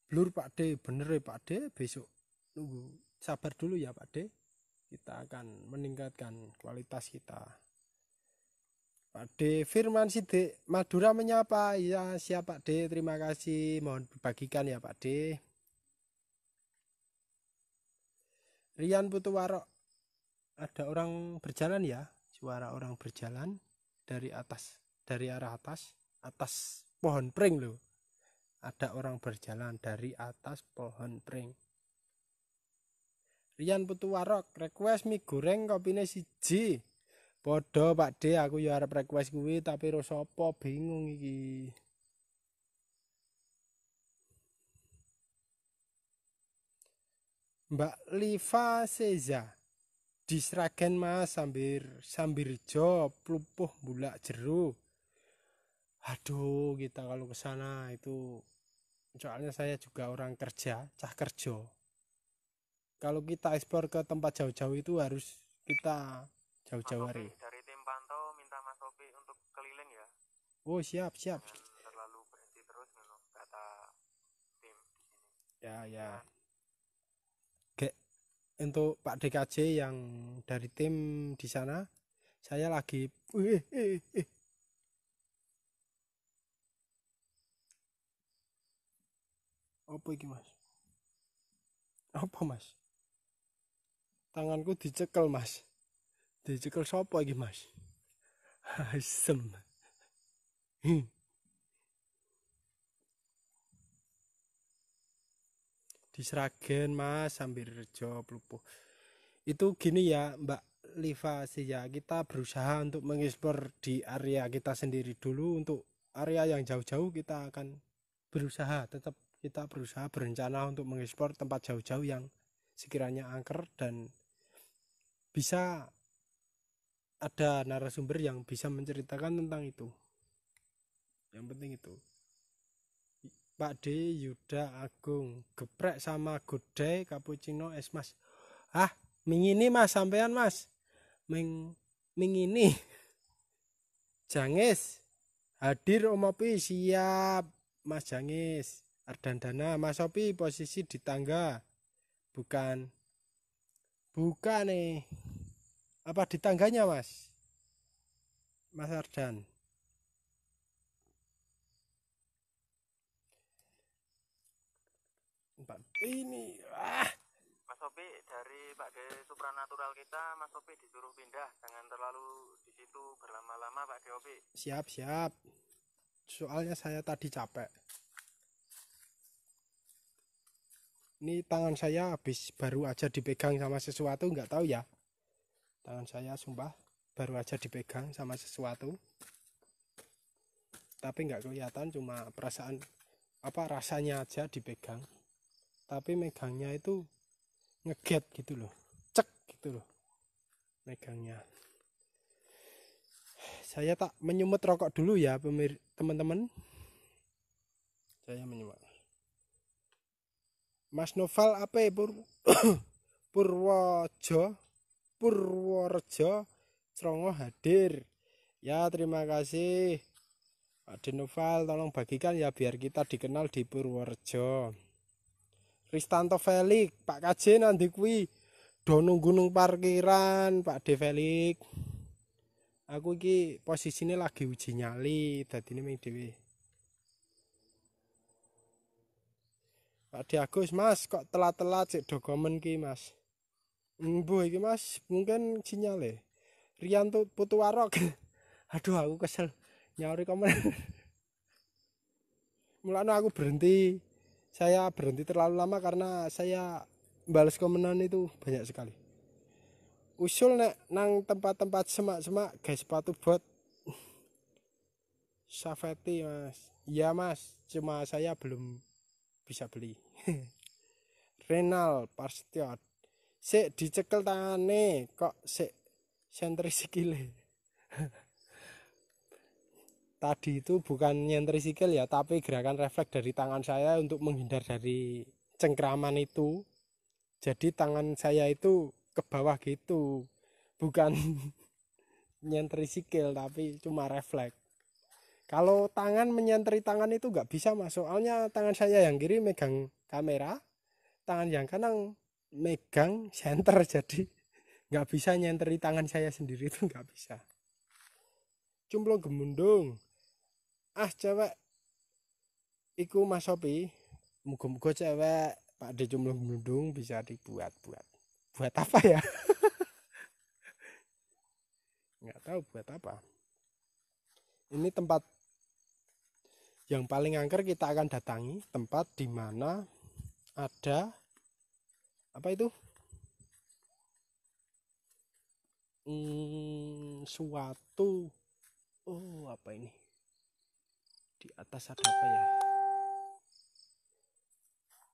Blur Pak D, bener ya Pak D, besok nunggu sabar dulu ya Pak D. kita akan meningkatkan kualitas kita. Pak D Firman Sidik Madura menyapa. Ya, siap Pak D, terima kasih, mohon dibagikan ya Pak D. Rian Putuwarok, ada orang berjalan ya, suara orang berjalan dari atas, dari arah atas pohon pring loh. Ada orang berjalan dari atas pohon pring. Rian Putuwarok request mie goreng kopine siji. Podo Pak D, aku ya arep request kuwi tapi ro sapa bingung iki. Mbak Liva Seza di Sragen Mas, Sambirjo Plupuh Bulak Jero. Aduh, kita kalau ke sana itu soalnya saya juga orang kerja, cah kerja. Kalau kita ekspor ke tempat jauh-jauh itu harus kita jauh-jauh hari. Dari tim pantau minta Mas Sopi untuk keliling ya. Oh, siap. Jangan terlalu berhenti terus kata tim di sini. Ya. Untuk Pak DKJ yang dari tim di sana, saya lagi apa iki Mas? Apa Mas? Tanganku dicekel Mas. Dicekel sapa iki Mas? Asem. Di Sragen Mas, Sambirjo Plupuh. Itu gini ya Mbak Liva sih ya, kita berusaha untuk mengekspor di area kita sendiri dulu. Untuk area yang jauh-jauh kita akan berusaha, tetap kita berusaha berencana untuk mengekspor tempat jauh-jauh yang sekiranya angker dan bisa ada narasumber yang bisa menceritakan tentang itu. Yang penting itu. Pak D Yuda Agung geprek sama Godai cappuccino es Mas. Mingini Mas, sampean Mas. Mingini. Jangis hadir Om Opi, siap Mas Jangis. Ardandana, Mas Opi posisi di tangga. Bukan nih. Apa di tangganya Mas? Mas Ardan. Ini Mas Sopi, dari Pak D Supranatural kita, Mas Sopi disuruh pindah, jangan terlalu di situ berlama-lama Pak D Opi. Siap. Soalnya saya tadi capek. Ini tangan saya habis baru aja dipegang sama sesuatu, nggak tahu ya. Tangan saya sumpah baru aja dipegang sama sesuatu. Tapi nggak kelihatan, cuma perasaan rasanya aja dipegang. Tapi megangnya itu ngeget gitu loh, cek gitu loh megangnya. Saya tak menyumut rokok dulu ya teman-teman. Saya menyumut. Mas Noval apa Purworejo Cerongo hadir ya, terima kasih Pak Noval, tolong bagikan ya biar kita dikenal di Purworejo. Ristanto Felix, Pak KJ nanti kuwi do nunggu parkiran Pak D Felix. Aku iki posisine lagi uji nyali, dadine ming dhewe. Pak D Agus, Mas kok telat-telat sik dokumen ki Mas. Mbuh iki Mas, mungkin sinyale. Rian Putuwarok. Aduh aku kesel nyauri komen. Mulane aku berhenti. Saya berhenti terlalu lama karena saya balas komenan itu banyak sekali. Usul nek nang tempat-tempat semak-semak guys, sepatu bot Safety Mas. Iya Mas, cuma saya belum bisa beli. Renal Parstio. Sik dicekel tangane kok sik sentri sikile. Tadi itu bukan nyentri sikil ya, tapi gerakan refleks dari tangan saya untuk menghindar dari cengkraman itu. Jadi tangan saya itu ke bawah gitu, bukan nyentri sikil tapi cuma refleks. Kalau tangan menyentri tangan itu nggak bisa Mas, soalnya tangan saya yang kiri megang kamera, tangan yang kanan megang senter, jadi nggak bisa nyenteri tangan saya sendiri itu nggak bisa. Cumplung gemundung cewek iku Mas Sopi, muga-muga cewek Pak De cumplung gemundung bisa dibuat buat apa ya. Nggak tahu buat apa. Ini tempat yang paling angker kita akan datangi, tempat di mana ada apa itu, suatu apa ini, di atas ada apa ya,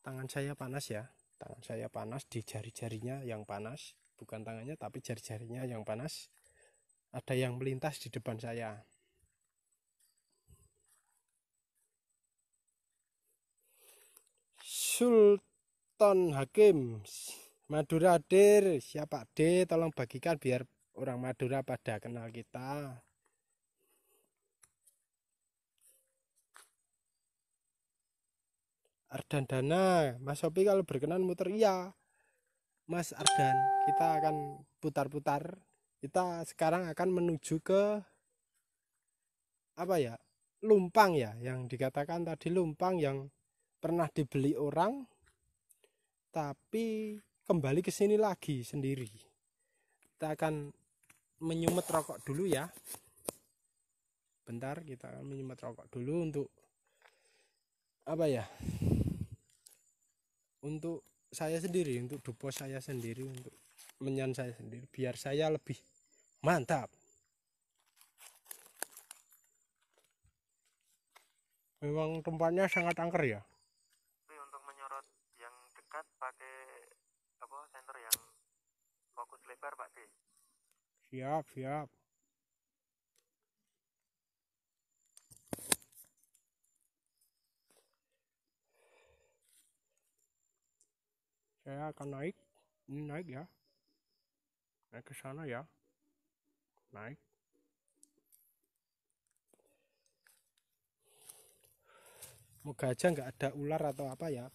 tangan saya panas ya, tangan saya panas, di jari-jarinya yang panas, bukan tangannya tapi jari-jarinya yang panas. Ada yang melintas di depan saya. Sultan Hakim Madura hadir. Siapa D? Tolong bagikan biar orang Madura pada kenal kita. Ardan Dana, Mas Sopi kalau berkenan muter. Iya Mas Ardan, kita akan putar-putar. Kita sekarang akan menuju ke apa ya, lumpang ya, yang dikatakan tadi lumpang yang pernah dibeli orang tapi kembali ke sini lagi sendiri. Kita akan menyumet rokok dulu ya. Bentar, kita akan menyumet rokok dulu untuk apa ya, untuk saya sendiri, untuk dupo saya sendiri, untuk menyan saya sendiri, biar saya lebih mantap. Memang tempatnya sangat angker ya. Tapi untuk menyorot yang dekat pakai apa, senter yang fokus lebar Pak D. Siap. Saya akan naik. Ini naik ya. Naik ke sana ya. Naik. Moga aja nggak ada ular atau apa ya.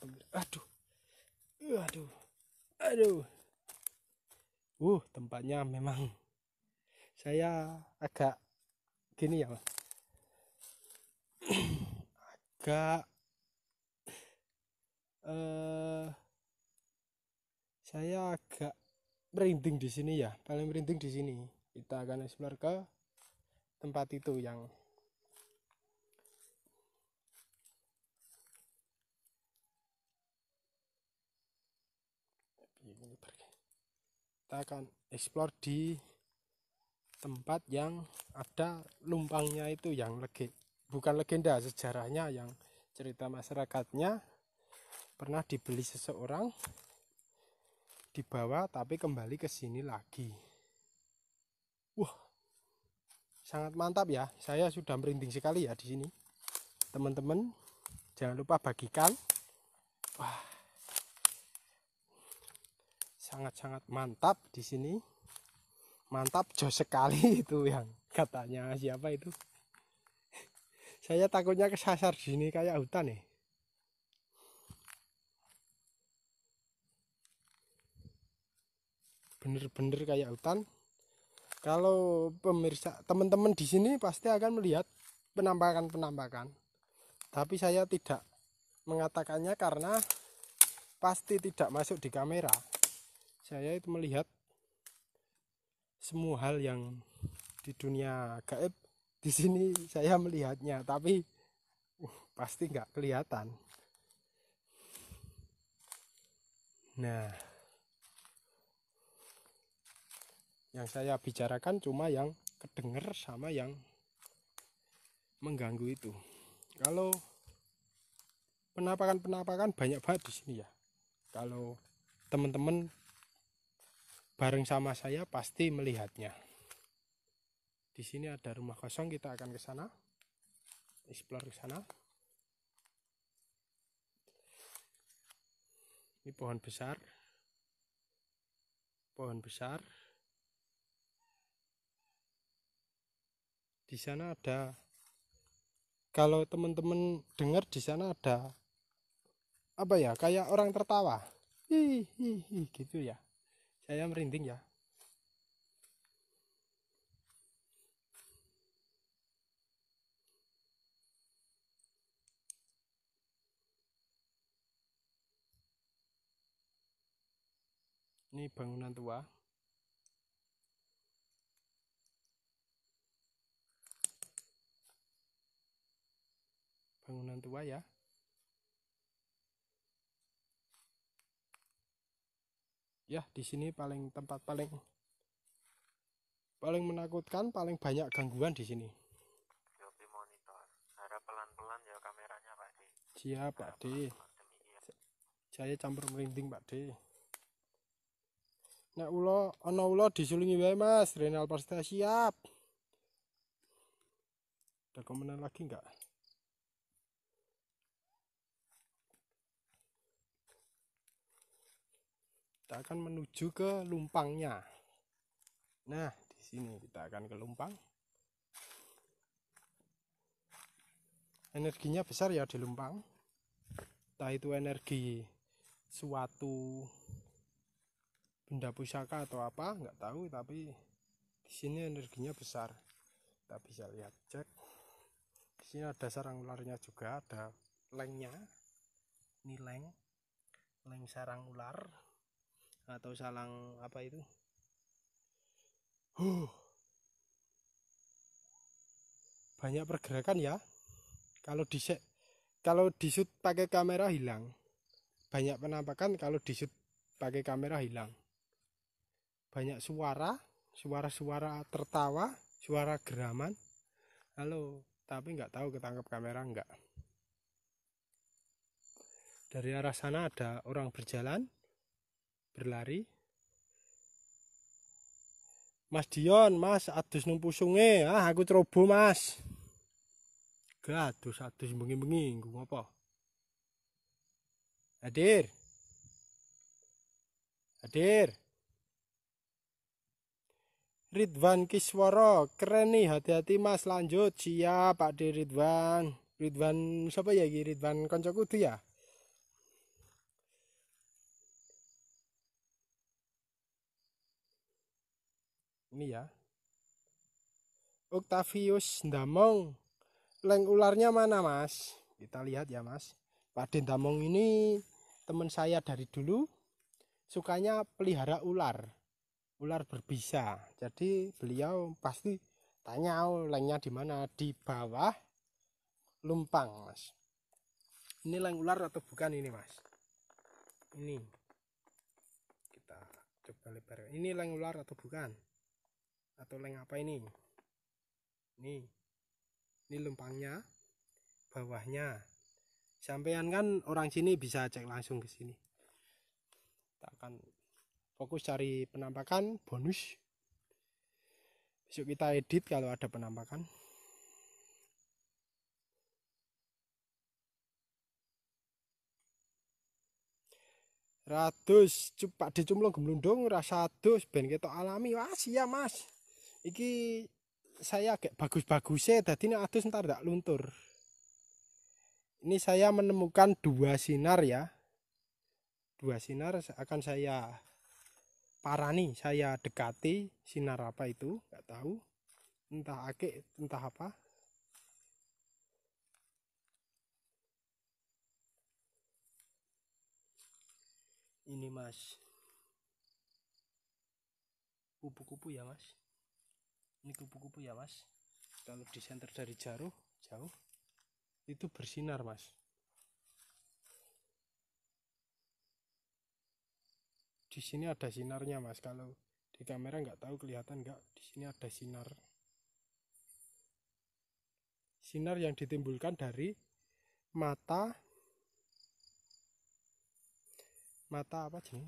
Aduh. Tempatnya memang saya agak gini ya. Agak saya agak merinding di sini ya, paling merinding di sini. Kita akan explore ke tempat itu yang kita akan explore di tempat yang ada lumpangnya itu, yang bukan legenda, sejarahnya, yang cerita masyarakatnya pernah dibeli seseorang, dibawa tapi kembali ke sini lagi. Sangat mantap ya. Saya sudah merinding sekali ya di sini. Teman-teman, jangan lupa bagikan. Sangat-sangat mantap di sini. Mantap jos sekali itu yang katanya siapa itu. Saya takutnya kesasar di sini kayak hutan nih. Bener-bener kayak hutan. Kalau pemirsa teman-teman di sini pasti akan melihat penampakan-penampakan. Tapi saya tidak mengatakannya karena pasti tidak masuk di kamera. Saya itu melihat semua hal yang di dunia gaib di sini saya melihatnya, tapi pasti nggak kelihatan. Nah, yang saya bicarakan cuma yang kedenger sama yang mengganggu itu. Kalau penampakan banyak banget di sini ya. Kalau teman-teman bareng sama saya pasti melihatnya. Di sini ada rumah kosong, kita akan ke sana. Explore ke sana. Ini pohon besar. Di sana ada, kalau teman-teman dengar di sana ada apa ya, kayak orang tertawa. Hi gitu ya. Saya merinding ya. Ini bangunan tua. Bangunan tua ya. Ya, di sini tempat paling menakutkan, paling banyak gangguan di sini. Yopi monitor. Harap pelan-pelan ya kameranya Pak D. Siap Pak D. Saya campur merinding Pak D. Nek ana ula disulingi wae Mas, Renal Pasta siap. Ada komenan lagi enggak? Kita akan menuju ke lumpangnya. Nah, di sini kita akan ke lumpang. Energinya besar ya di lumpang. Entah itu energi suatu benda pusaka atau apa, nggak tahu, tapi di sini energinya besar. Kita bisa lihat, cek. Di sini ada sarang ularnya juga, ada lengnya. Ini leng sarang ular atau sarang apa itu? Banyak pergerakan ya. Kalau di shoot pakai kamera hilang. Banyak penampakan, kalau di shoot pakai kamera hilang. Banyak suara tertawa, suara geraman. Halo, tapi nggak tahu ketangkap kamera enggak. Dari arah sana ada orang berjalan, berlari. Mas Dion, Mas, adus numpu sungai. Aku ceroboh Mas. Adus bengi-bengi, ngopo? Hadir. Ridwan Kisworo, keren nih, hati-hati Mas, lanjut. Siap Pak D Ridwan. Ridwan siapa ya? Ridwan konco kudu ya? Ini ya. Octavius Ndamong. Leng ularnya mana Mas? Kita lihat ya Mas. Pak D Ndamong ini teman saya dari dulu. Sukanya pelihara ular berbisa. Jadi beliau pasti tanya lengnya di mana, di bawah lumpang Mas. Ini leng ular atau bukan ini Mas? Ini kita coba lebar. Ini leng ular atau bukan? Atau leng apa ini? Ini lumpangnya, bawahnya. Sampean kan orang sini bisa cek langsung ke sini. Kita akan fokus cari penampakan bonus. Besok kita edit kalau ada penampakan. Ratus Pak dicumlung gemlundung rasa adus ben ketok alami. Wah siap Mas. Iki saya agak bagus-bagusnya, tadi ini adus ntar tidak luntur. Ini saya menemukan 2 sinar ya. 2 sinar akan saya parani, saya dekati. Sinar apa itu nggak tahu, entah akik entah apa. Ini Mas, kupu-kupu ya Mas, ini kupu-kupu ya Mas. Kalau di center dari jauh itu bersinar Mas. Di sini ada sinarnya Mas, kalau di kamera nggak tahu kelihatan nggak. Di sini ada sinar yang ditimbulkan dari mata apa sih?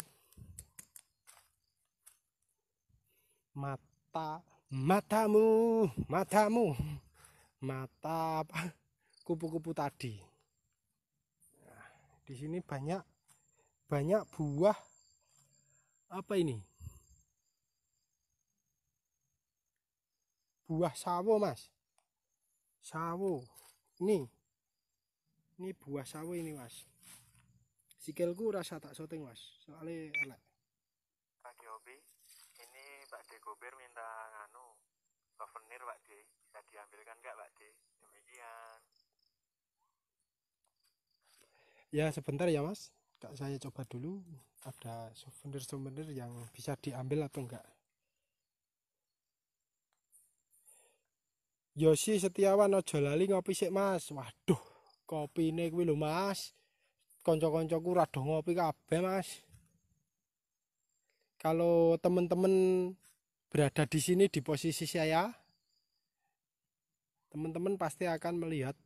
Matamu mata apa? Kupu-kupu tadi. Nah, di sini banyak buah apa ini? Buah sawo Mas. Sawo. Ini buah sawo ini Mas. Sikilku rasa tak syuting Mas, soalnya elek. Pak Diopi, ini Pak D Gober minta souvenir Pak D, bisa diambilkan nggak Pak D? Demikian. Ya sebentar ya Mas, saya coba dulu ada souvenir-souvenir yang bisa diambil atau enggak. Yosi Setiawan, ojo lali ngopi sik Mas. Waduh, kopine kuwi lho Mas. Kanca-kancaku rada ngopi kabeh Mas. Kalau teman-teman berada di sini di posisi saya, teman-teman pasti akan melihat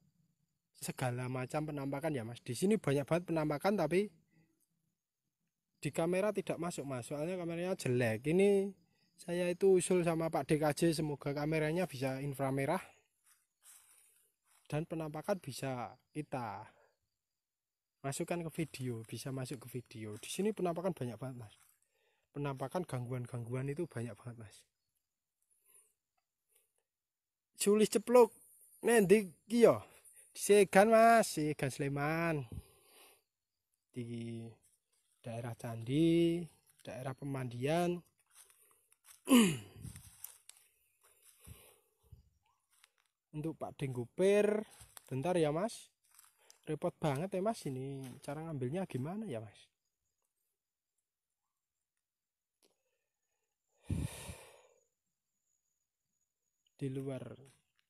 segala macam penampakan ya Mas. Di sini banyak banget penampakan tapi di kamera tidak masuk Mas, soalnya kameranya jelek. Ini saya itu usul sama Pak DKJ, semoga kameranya bisa inframerah dan penampakan bisa kita masukkan ke video, bisa masuk ke video. Di sini penampakan banyak banget Mas. Penampakan gangguan-gangguan itu banyak banget Mas. Sulis cepluk nendi iki ya? Segan Mas, Segan Sleman. Di daerah Candi, daerah Pemandian. Untuk Pak Denggupir, bentar ya Mas. Repot banget ya Mas, ini cara ngambilnya gimana ya Mas? Di luar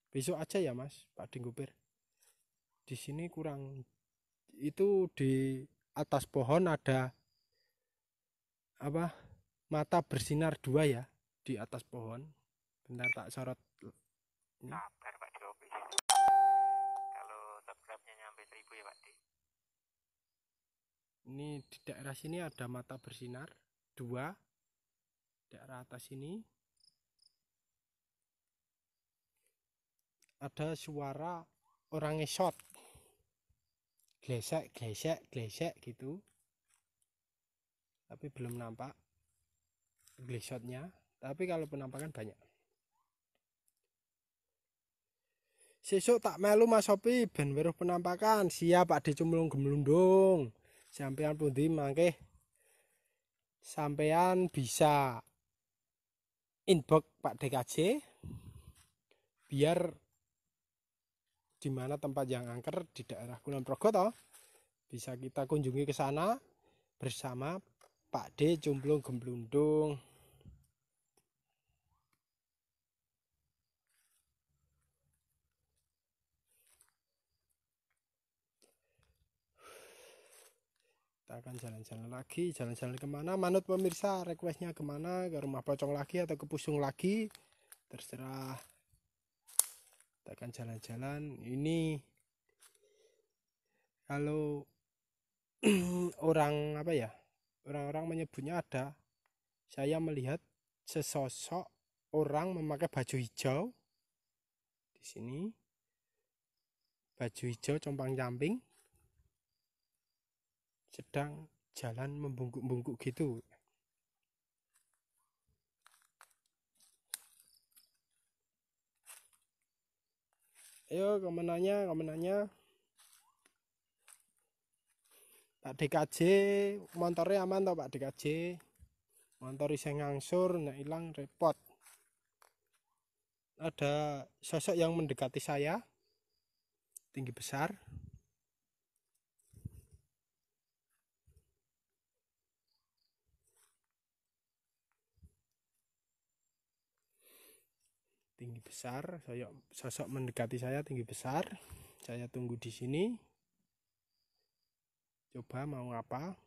besok aja ya Mas, Pak Denggupir. Di sini kurang, itu di atas pohon ada apa, mata bersinar 2 ya di atas pohon. Bentar tak sorot. Sabar Pak Dopi. Kalau subscribe-nya nyampe 1000 ya Pak D. Ini di daerah sini ada mata bersinar 2. Daerah atas ini ada suara orang ngesot. Glesek, glesek, glesek gitu. Tapi belum nampak glesotnya. Tapi kalau penampakan banyak. Sesuk tak melu Mas Sopi ben weruh penampakan. Siap Pak Dicumlung Gemlundung. Sampean pundi mangke? Sampean bisa inbox Pak DKJ biar di mana tempat yang angker di daerah Kulon Progo toh, bisa kita kunjungi ke sana bersama Pak D Cumplung Gemblundung. Kita akan jalan-jalan lagi, jalan-jalan kemana manut pemirsa, requestnya kemana, ke Rumah Pocong lagi atau ke Pusung lagi, terserah. Kita akan jalan-jalan. Ini kalau orang apa ya, orang-orang menyebutnya ada, saya melihat sesosok orang memakai baju hijau di sini, baju hijau compang-camping, sedang jalan membungkuk-bungkuk gitu. Ayo kemenanya Pak DKJ, motornya aman toh Pak DKJ? Motor iseng ngangsur, nek hilang repot. Ada sosok yang mendekati saya, tinggi besar. Tinggi besar, sosok mendekati saya tinggi besar. Saya tunggu di sini. Coba mau apa?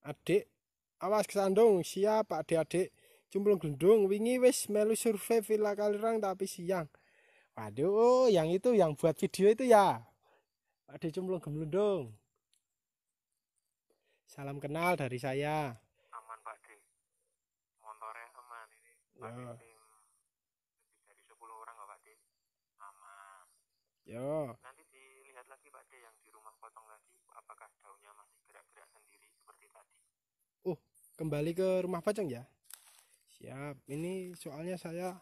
Adik, awas kesandung. Siap Pak adik. Cumplung Glundung, wingi wis melu survei Villa Kalirang tapi siang. Waduh, yang itu yang buat video itu ya. Pak D Cumplung Gemlundung. Salam kenal dari saya. Aman Pak D. Motornya aman ini. Pak D tim lebih dari 10 orang kok Pak D. Aman. Yo. Nanti dilihat lagi Pak D yang di Rumah Pocong lagi, apakah daunnya masih gerak-gerak sendiri seperti tadi. Kembali ke Rumah Pocong ya. Siap. Ini soalnya saya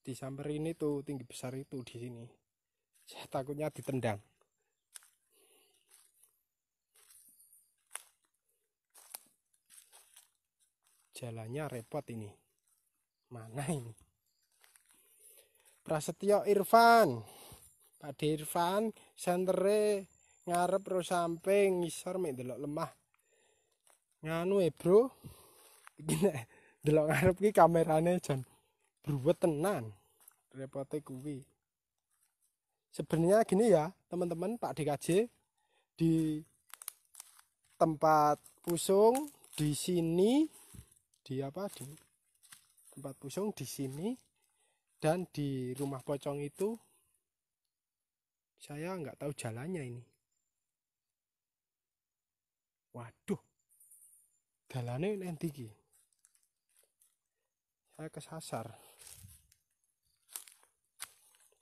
disamperin itu tinggi besar itu di sini. Saya takutnya ditendang. Jalannya repot ini. Mana ini? Prasetyo Irfan. Pak De Irfan sentere ngarep ro samping ngisor mek delok lemah. Nganu bro. Iki nek delok ngarep iki kamerane jan bruwet tenan. Repote kuwi. Sebenarnya gini ya, teman-teman, Pak DKJ di tempat pusung di sini di tempat pusung di sini dan di rumah pocong itu saya nggak tahu jalannya ini. Waduh, jalannya nanti ki. Saya kesasar.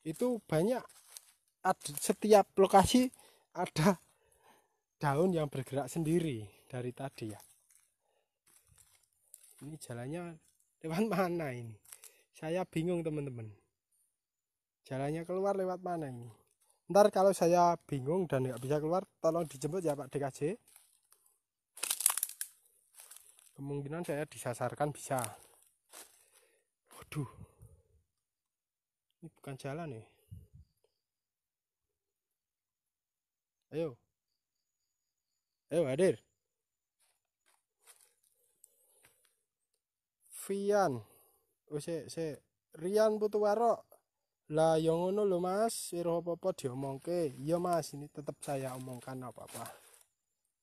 Itu banyak, setiap lokasi ada daun yang bergerak sendiri dari tadi ya. Ini jalannya lewat mana ini? Saya bingung teman-teman. Jalannya keluar lewat mana ini? Ntar kalau saya bingung dan nggak bisa keluar, tolong dijemput ya Pak DKJ. Kemungkinan saya disasarkan bisa. Waduh, ini bukan jalan nih. Ayo hadir. Vian, Rian Putuwaro. Lah yang ngono lho Mas, wiro apa-apa diomongke. Iya Mas, ini tetap saya omongkan apa-apa.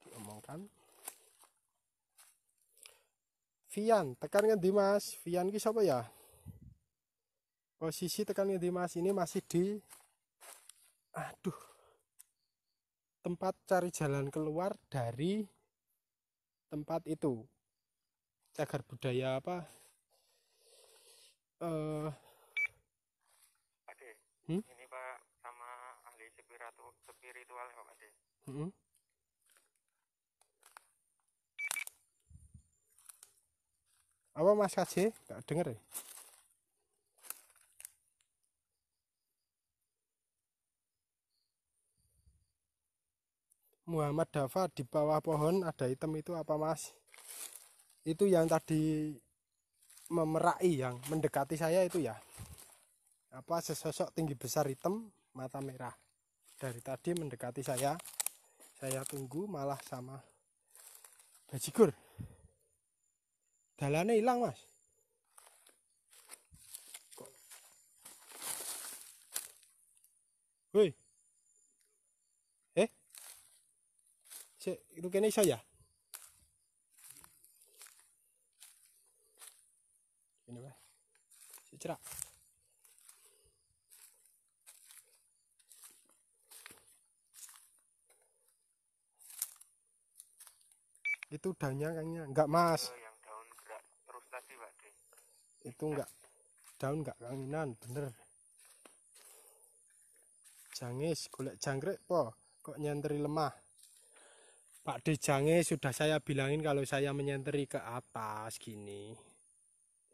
Diomongkan. Vian, tekan ngendi Mas? Vian ki sapa ya? Posisi tekan ngendi Mas? Ini masih di tempat cari jalan keluar dari tempat itu. Cagar budaya apa? Ini Pak sama ahli spiritual Pak Ade. Apa Mas KJ? Gak denger ya? Muhammad Dafa, di bawah pohon ada hitam itu apa Mas? Itu yang tadi memerai, yang mendekati saya itu ya. Apa sesosok tinggi besar hitam mata merah. Dari tadi mendekati saya tunggu malah sama bajigur. Dalane hilang Mas. Woi. Itu kene iso ya? Ini Pak. Cerak. Itu daunnya kayaknya enggak Mas. Yang daun gerak terus tadi Pak De. Itu enggak, daun enggak kanginan, bener. Jangis, golek jangkrik po, kok nyenteri lemah. Pak De Jangis sudah saya bilangin kalau saya menyenteri ke atas gini.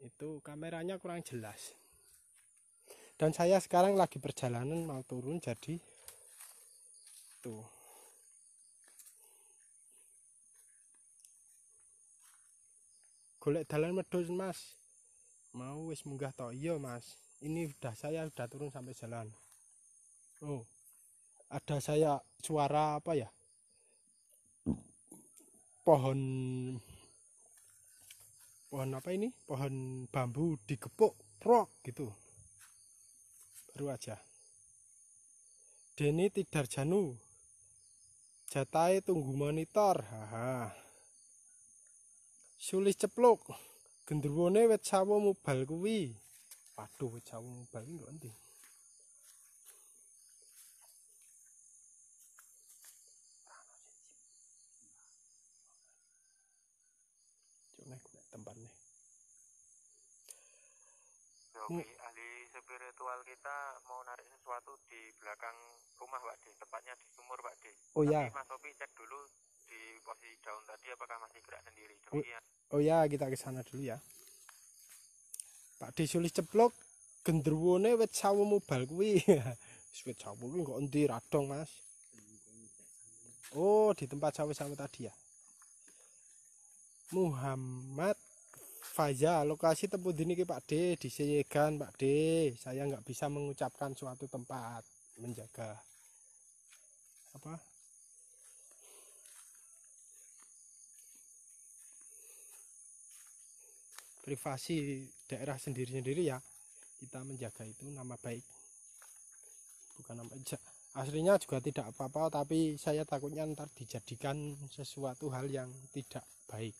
Itu kameranya kurang jelas. Dan saya sekarang lagi perjalanan mau turun jadi tuh. Golek dalan medhus Mas. Mau wis munggah to? Iya Mas. Ini saya udah turun sampai jalan. Oh. Ada saya suara apa ya? Pohon apa ini? Pohon bambu digepuk, prok gitu. Baru aja. Deni Tidarjanu. Jatai tunggu monitor. Haha. Sulis cepluk. Gendruwone wit sawo mubal kuwi. Waduh, wit sawo mubal iki kok endi? Tempatnya. Oke, ahli spiritual kita mau narik sesuatu di belakang rumah Pak De, tepatnya di sumur Pak De. Oh ya. Mas Sopi cek dulu di posisi daun tadi apakah masih gerak sendiri. Oh ya, kita ke sana dulu ya. Pak De Sulis ceplok, gendruwone wit sawo mubal kuwi. Wit sawo kuwi kok endi radong Mas? Oh, di tempat sawo-sawo tadi ya. Muhammad Faza, lokasi tempuh dini ki Pak D di Seyegan Pak D. Saya nggak bisa mengucapkan suatu tempat menjaga apa privasi daerah sendiri-sendiri ya. Kita menjaga itu nama baik, bukan nama aslinya juga tidak apa-apa, tapi saya takutnya ntar dijadikan sesuatu hal yang tidak baik.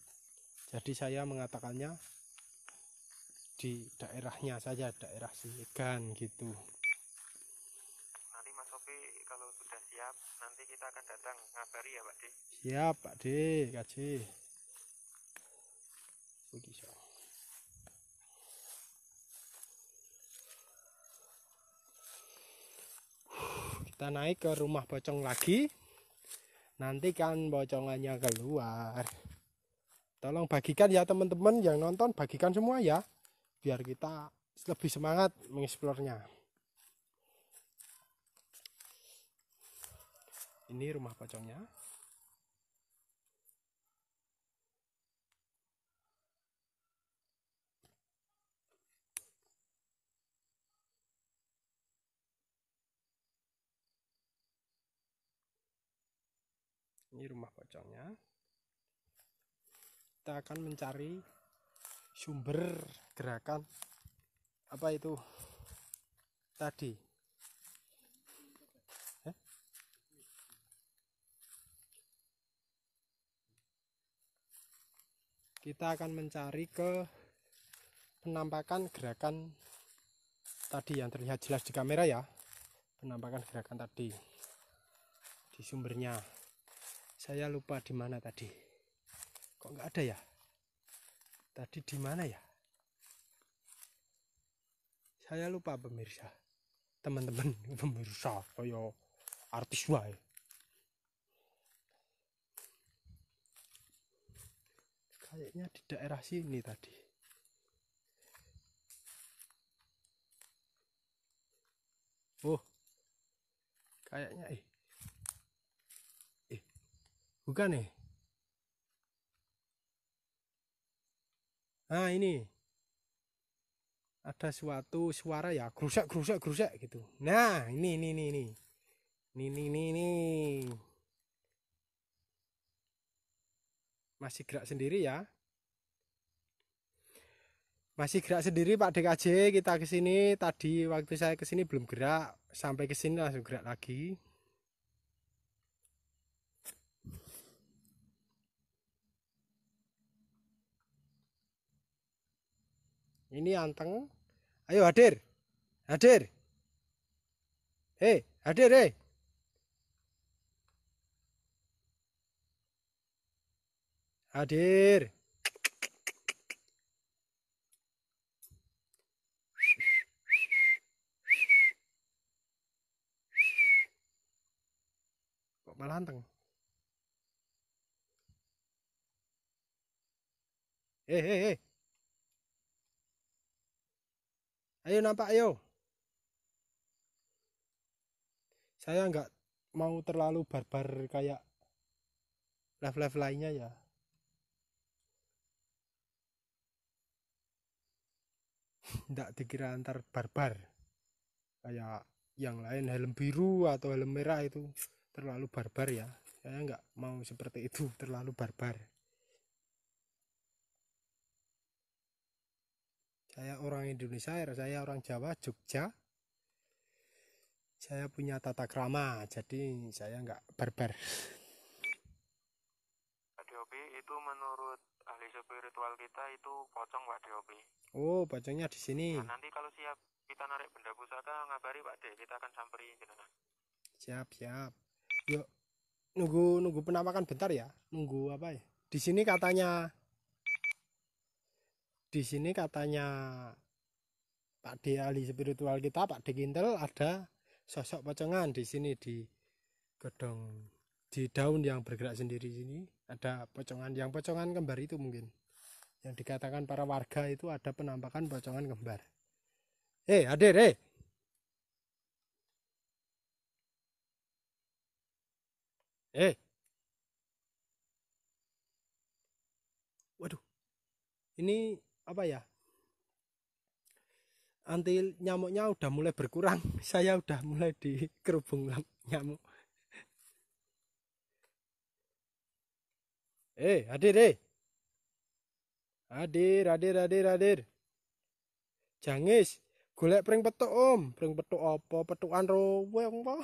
Jadi saya mengatakannya di daerahnya saja, daerah Seyegan gitu. Nanti Mas Sofi kalau sudah siap, nanti kita akan datang ngabari ya Pak D. Siap Pak D, kaji. Begitu. Kita naik ke rumah pocong lagi. Nanti kan pocongannya keluar. Tolong bagikan ya teman-teman yang nonton, bagikan semua ya, biar kita lebih semangat mengeksplornya. Ini rumah pocongnya. Ini rumah pocongnya. Kita akan mencari sumber gerakan apa itu tadi. Kita akan mencari ke penampakan gerakan tadi yang terlihat jelas di kamera ya. Penampakan gerakan tadi di sumbernya. Saya lupa di mana tadi. Kok nggak ada ya? Tadi di mana ya? Saya lupa pemirsa. Teman-teman pemirsa, kayak artis wae. Kayaknya di daerah sini tadi. Oh. Kayaknya bukan nih. Nah, ini ada suatu suara ya, gerusak gitu. Nah, ini. Masih gerak sendiri ya. Masih gerak sendiri Pak DKJ. Kita ke sini tadi waktu saya ke sini belum gerak, sampai ke sini langsung gerak lagi. Ini anteng. Ayo hadir. Hadir. Hadir. Hadir. Kok malah anteng? Ayo nampak ayo. Saya nggak mau terlalu barbar kayak live-live lainnya ya. Nggak dikira antar barbar kayak yang lain, helm biru atau helm merah itu terlalu barbar ya. Saya nggak mau seperti itu, terlalu barbar. Saya orang Indonesia, saya orang Jawa, Jogja. Saya punya tata krama, jadi saya nggak barbar. Pak DOP itu menurut ahli spiritual kita itu pocong Pak DOP. Oh, pocongnya di sini. Nah, nanti kalau siap kita narik benda pusaka ngabari Pak D, kita akan samperin jenengan. Siap. Yuk, nunggu penampakan bentar ya. Nunggu apa ya? Di sini katanya Pak D ahli spiritual kita, Pak D Kintel, ada sosok pocongan di sini di gedung, di daun yang bergerak sendiri sini ada pocongan, yang pocongan kembar itu mungkin yang dikatakan para warga itu ada penampakan pocongan kembar. Hadir. Waduh, ini apa ya, anti nyamuknya udah mulai berkurang. Saya udah mulai dikerubung nyamuk. Hadir hadir. Jangis, golek pring petuk Om. Pring petuk apa? Petukan rowe apa?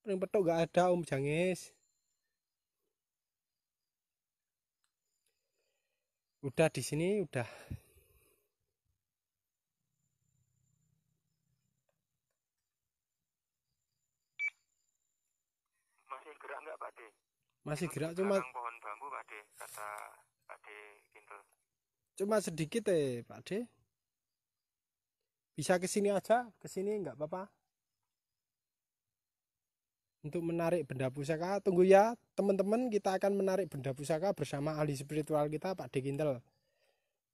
Pring petuk gak ada Om Jangis. Udah di sini udah. Masih gerak nggak Pak De? Masih Itu gerak di cuma belakang pohon bambu Pak De, kata Pak De Kintel. cuma sedikit Pak De. Bisa ke sini aja, ke sini nggak apa-apa. Untuk menarik benda pusaka, tunggu ya teman-teman, kita akan menarik benda pusaka bersama ahli spiritual kita Pak De Kintel.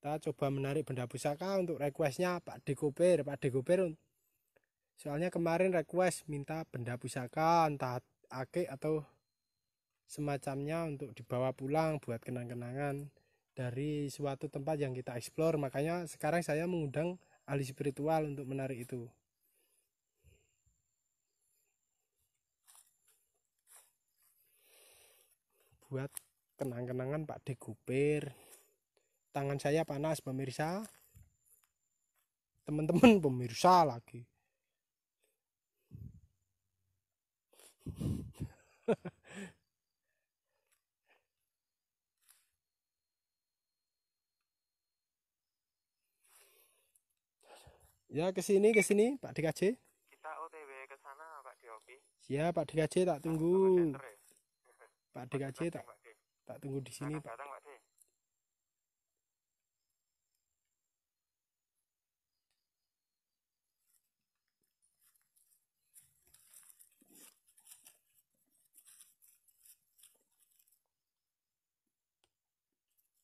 Kita coba menarik benda pusaka untuk requestnya Pak De Koper. Soalnya kemarin request minta benda pusaka entah ake atau semacamnya untuk dibawa pulang buat kenang-kenangan dari suatu tempat yang kita explore. Makanya sekarang saya mengundang ahli spiritual untuk menarik itu. Buat kenang-kenangan Pak De Koper. Tangan saya panas pemirsa. Teman-teman pemirsa lagi. Ya ke sini Pak DKJ. Kita OTW ke sana Pak Diopi. Siap Pak DKJ, tak tunggu. Pak DKJ tak tunggu di sini Pak. Datang Pak De.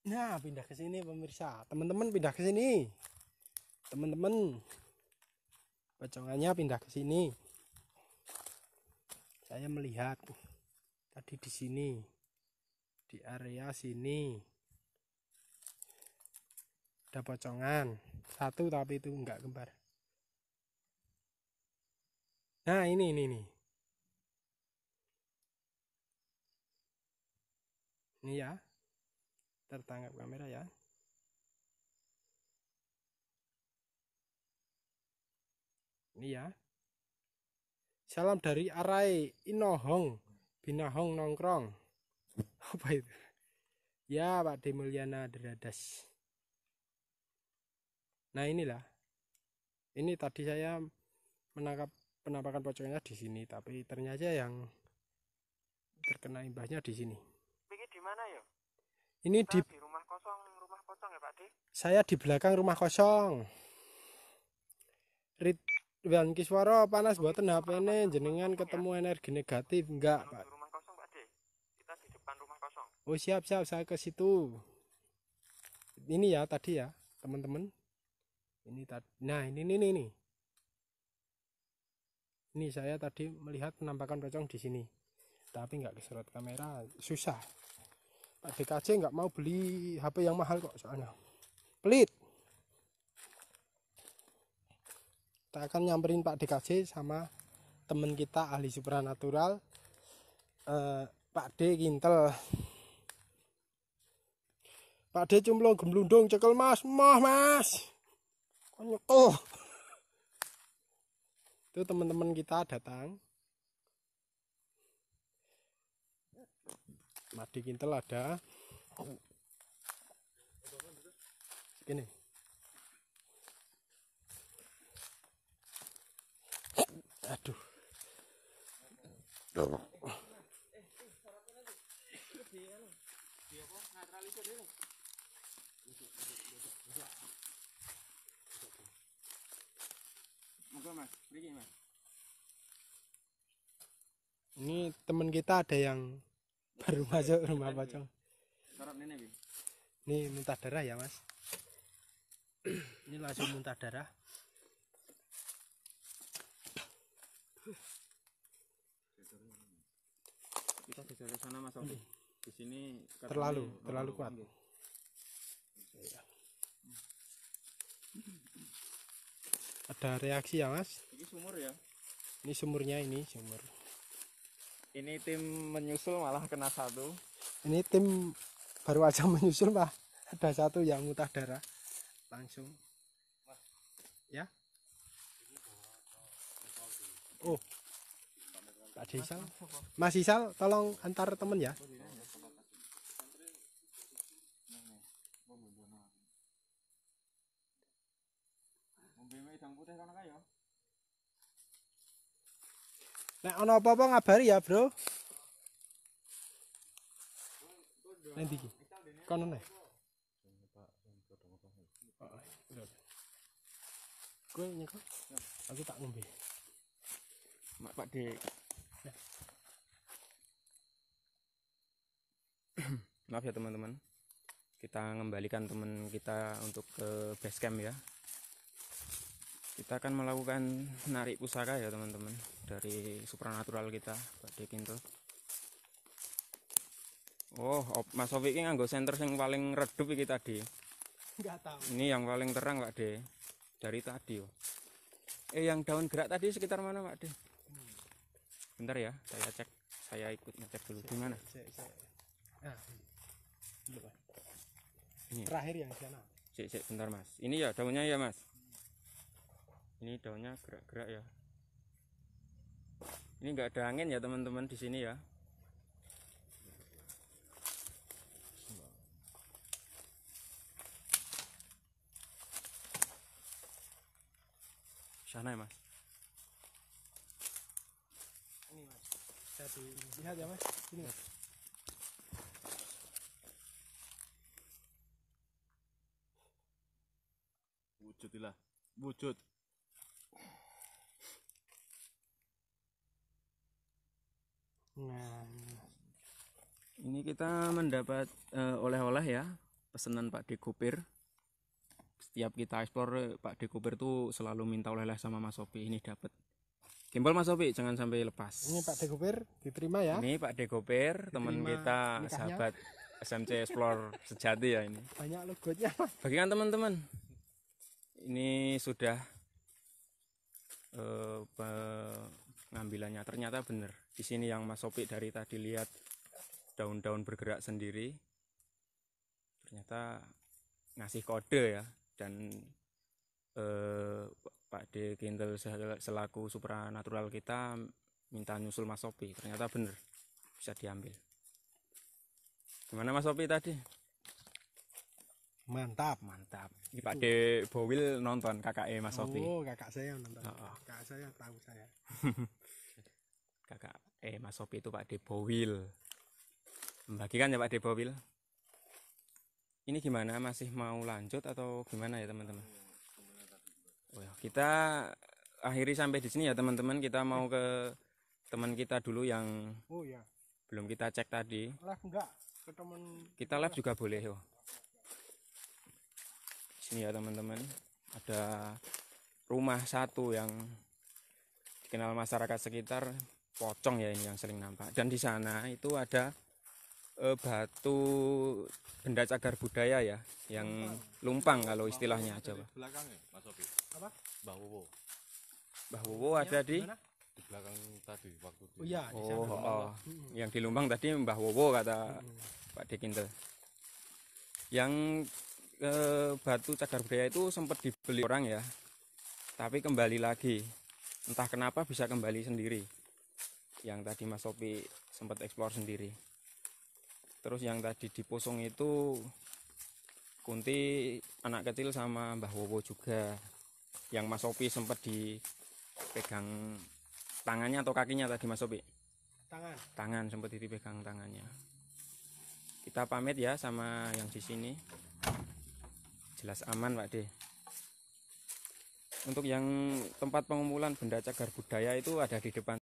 Nah, pindah ke sini pemirsa. Teman-teman pindah ke sini. Teman-teman. Pocongannya pindah ke sini. Saya melihat tadi di sini. Di area sini. Ada pocongan. Satu tapi itu enggak kembar. Nah, ini. Ini ya. Tertangkap kamera ya. Ini ya. Salam dari Arai Inohong Binahong nongkrong. Apa itu? Ya Pak De Mulyana Deradas. Nah inilah. Ini tadi saya menangkap penampakan pocongnya di sini, tapi ternyata yang terkena imbasnya di sini. Ini di mana ya? Ini di rumah kosong ya Pak De. Saya di belakang rumah kosong. Ridwan Kiswara panas buatan HP-ne jenengan ketemu energi negatif enggak Pak? Rumah kosong Pak De. Kita di depan rumah kosong. Oh siap saya ke situ. Ini ya tadi ya teman-teman. Ini tadi. Nah ini. Ini saya tadi melihat penampakan pocong di sini. Tapi nggak kesorot kamera, susah. Pak DKJ nggak mau beli HP yang mahal kok soalnya. Pelit. Kita akan nyamperin Pak DKJ sama temen kita ahli supranatural Pak D Kintel. Pak D cumplung gemblundung cekel mas, mas. Kok nyekel. Itu teman-teman kita datang. Madi Kintel ada. Gini. Aduh. Ini teman kita ada yang baru masuk rumah pocong. Ini muntah darah ya mas. Ini langsung muntah darah. Kita geser ke sana Mas Oki. Di sini Terlalu kuat. Ada reaksi ya Mas? Ini sumur ya. Ini sumurnya, ini sumur. Ini tim menyusul malah kena satu. Ini tim baru aja menyusul Pak. Ada satu yang muntah darah. Langsung. Ya. Oh. Pak Isal. Mas Isal tolong antar temen ya. Nek ono apa-apa ngabari ya, Bro. Nanti iki. Kono nek. Gue nyekok. Aku tak ngombe. Mak Pak D. Maaf ya teman-teman. Kita mengembalikan teman kita untuk ke base camp ya. Kita akan melakukan narik pusaka ya teman-teman dari supranatural kita, Pak D Kinto. Oh, Mas Sofi ini nganggo senter yang paling redup iki tadi. Enggak tahu. Ini yang paling terang Pak D. Dari tadi. Oh. Yang daun gerak tadi sekitar mana Pak D? Bentar ya, saya cek. Saya ikut ngecek dulu. Di mana? Nah, ini, Pak. Ini. Terakhir yang sana. Cek, bentar Mas. Ini ya daunnya ya Mas. Ini daunnya gerak-gerak ya. Ini enggak ada angin ya teman-teman di sini ya. Sana ya Mas. Ini Mas. Bisa dilihat ya Mas. Ini Mas. Wujudilah, wujud. Nah, Ini kita mendapat oleh-oleh ya, pesanan Pak D Kopir. Setiap kita explore Pak D Kopir tuh selalu minta oleh-oleh sama Mas Sofi. Ini dapat. Gimbal Mas Sofi, jangan sampai lepas. ini Pak Dekopir diterima ya. Ini Pak D Kopir, teman Diterima kita, nikahnya. sahabat SMC Explore sejati ya ini. Banyak logonya. Bagikan teman-teman. Ini sudah pengambilannya ternyata benar. Di sini yang Mas Sofi dari tadi lihat daun-daun bergerak sendiri. Ternyata ngasih kode ya, dan Pak D Kintel selaku supranatural kita minta nyusul Mas Sofi. Ternyata benar bisa diambil. Gimana Mas Sofi tadi? Mantap. Mantap. Ini Pak D Bowil nonton kakaknya Mas Sofi. Oh, kakak saya yang nonton. Oh. Kakak saya tahu saya. Kakak Mas Sofi itu Pak D Bowil. Membagikan ya Pak D Bowil. Ini gimana? Masih mau lanjut atau gimana ya teman-teman? Oh ya, kita akhiri sampai di sini ya teman-teman. Kita mau ke teman kita dulu yang Oh ya. belum kita cek tadi. Live enggak ke temen. Kita live juga boleh yo. Sini ya teman-teman. Ada rumah satu yang dikenal masyarakat sekitar, pocong ya ini yang sering nampak. Dan di sana itu ada batu benda cagar budaya ya, yang lumpang kalau istilahnya Jawa. Belakangnya, Mas Sofi. Apa? Mbah Wowo. Mbah Wowo ada di. Mana? Di belakang tadi waktu di. Oh iya, di sana. Oh, yang di Lumbang tadi Mbah Wowo kata Pak Dekintel. Yang batu cagar budaya itu sempat dibeli orang ya, tapi kembali lagi. Entah kenapa bisa kembali sendiri. Yang tadi Mas Sofi sempat eksplor sendiri. Terus yang tadi di Posong itu Kunti anak kecil sama Mbah Wowo juga. Yang Mas Sofi sempat dipegang tangannya atau kakinya tadi Mas Sofi? Tangan. Tangan, sempat dipegang tangannya. Kita pamit ya sama yang di sini. Jelas aman Pak D. Untuk yang tempat pengumpulan benda cagar budaya itu ada di depan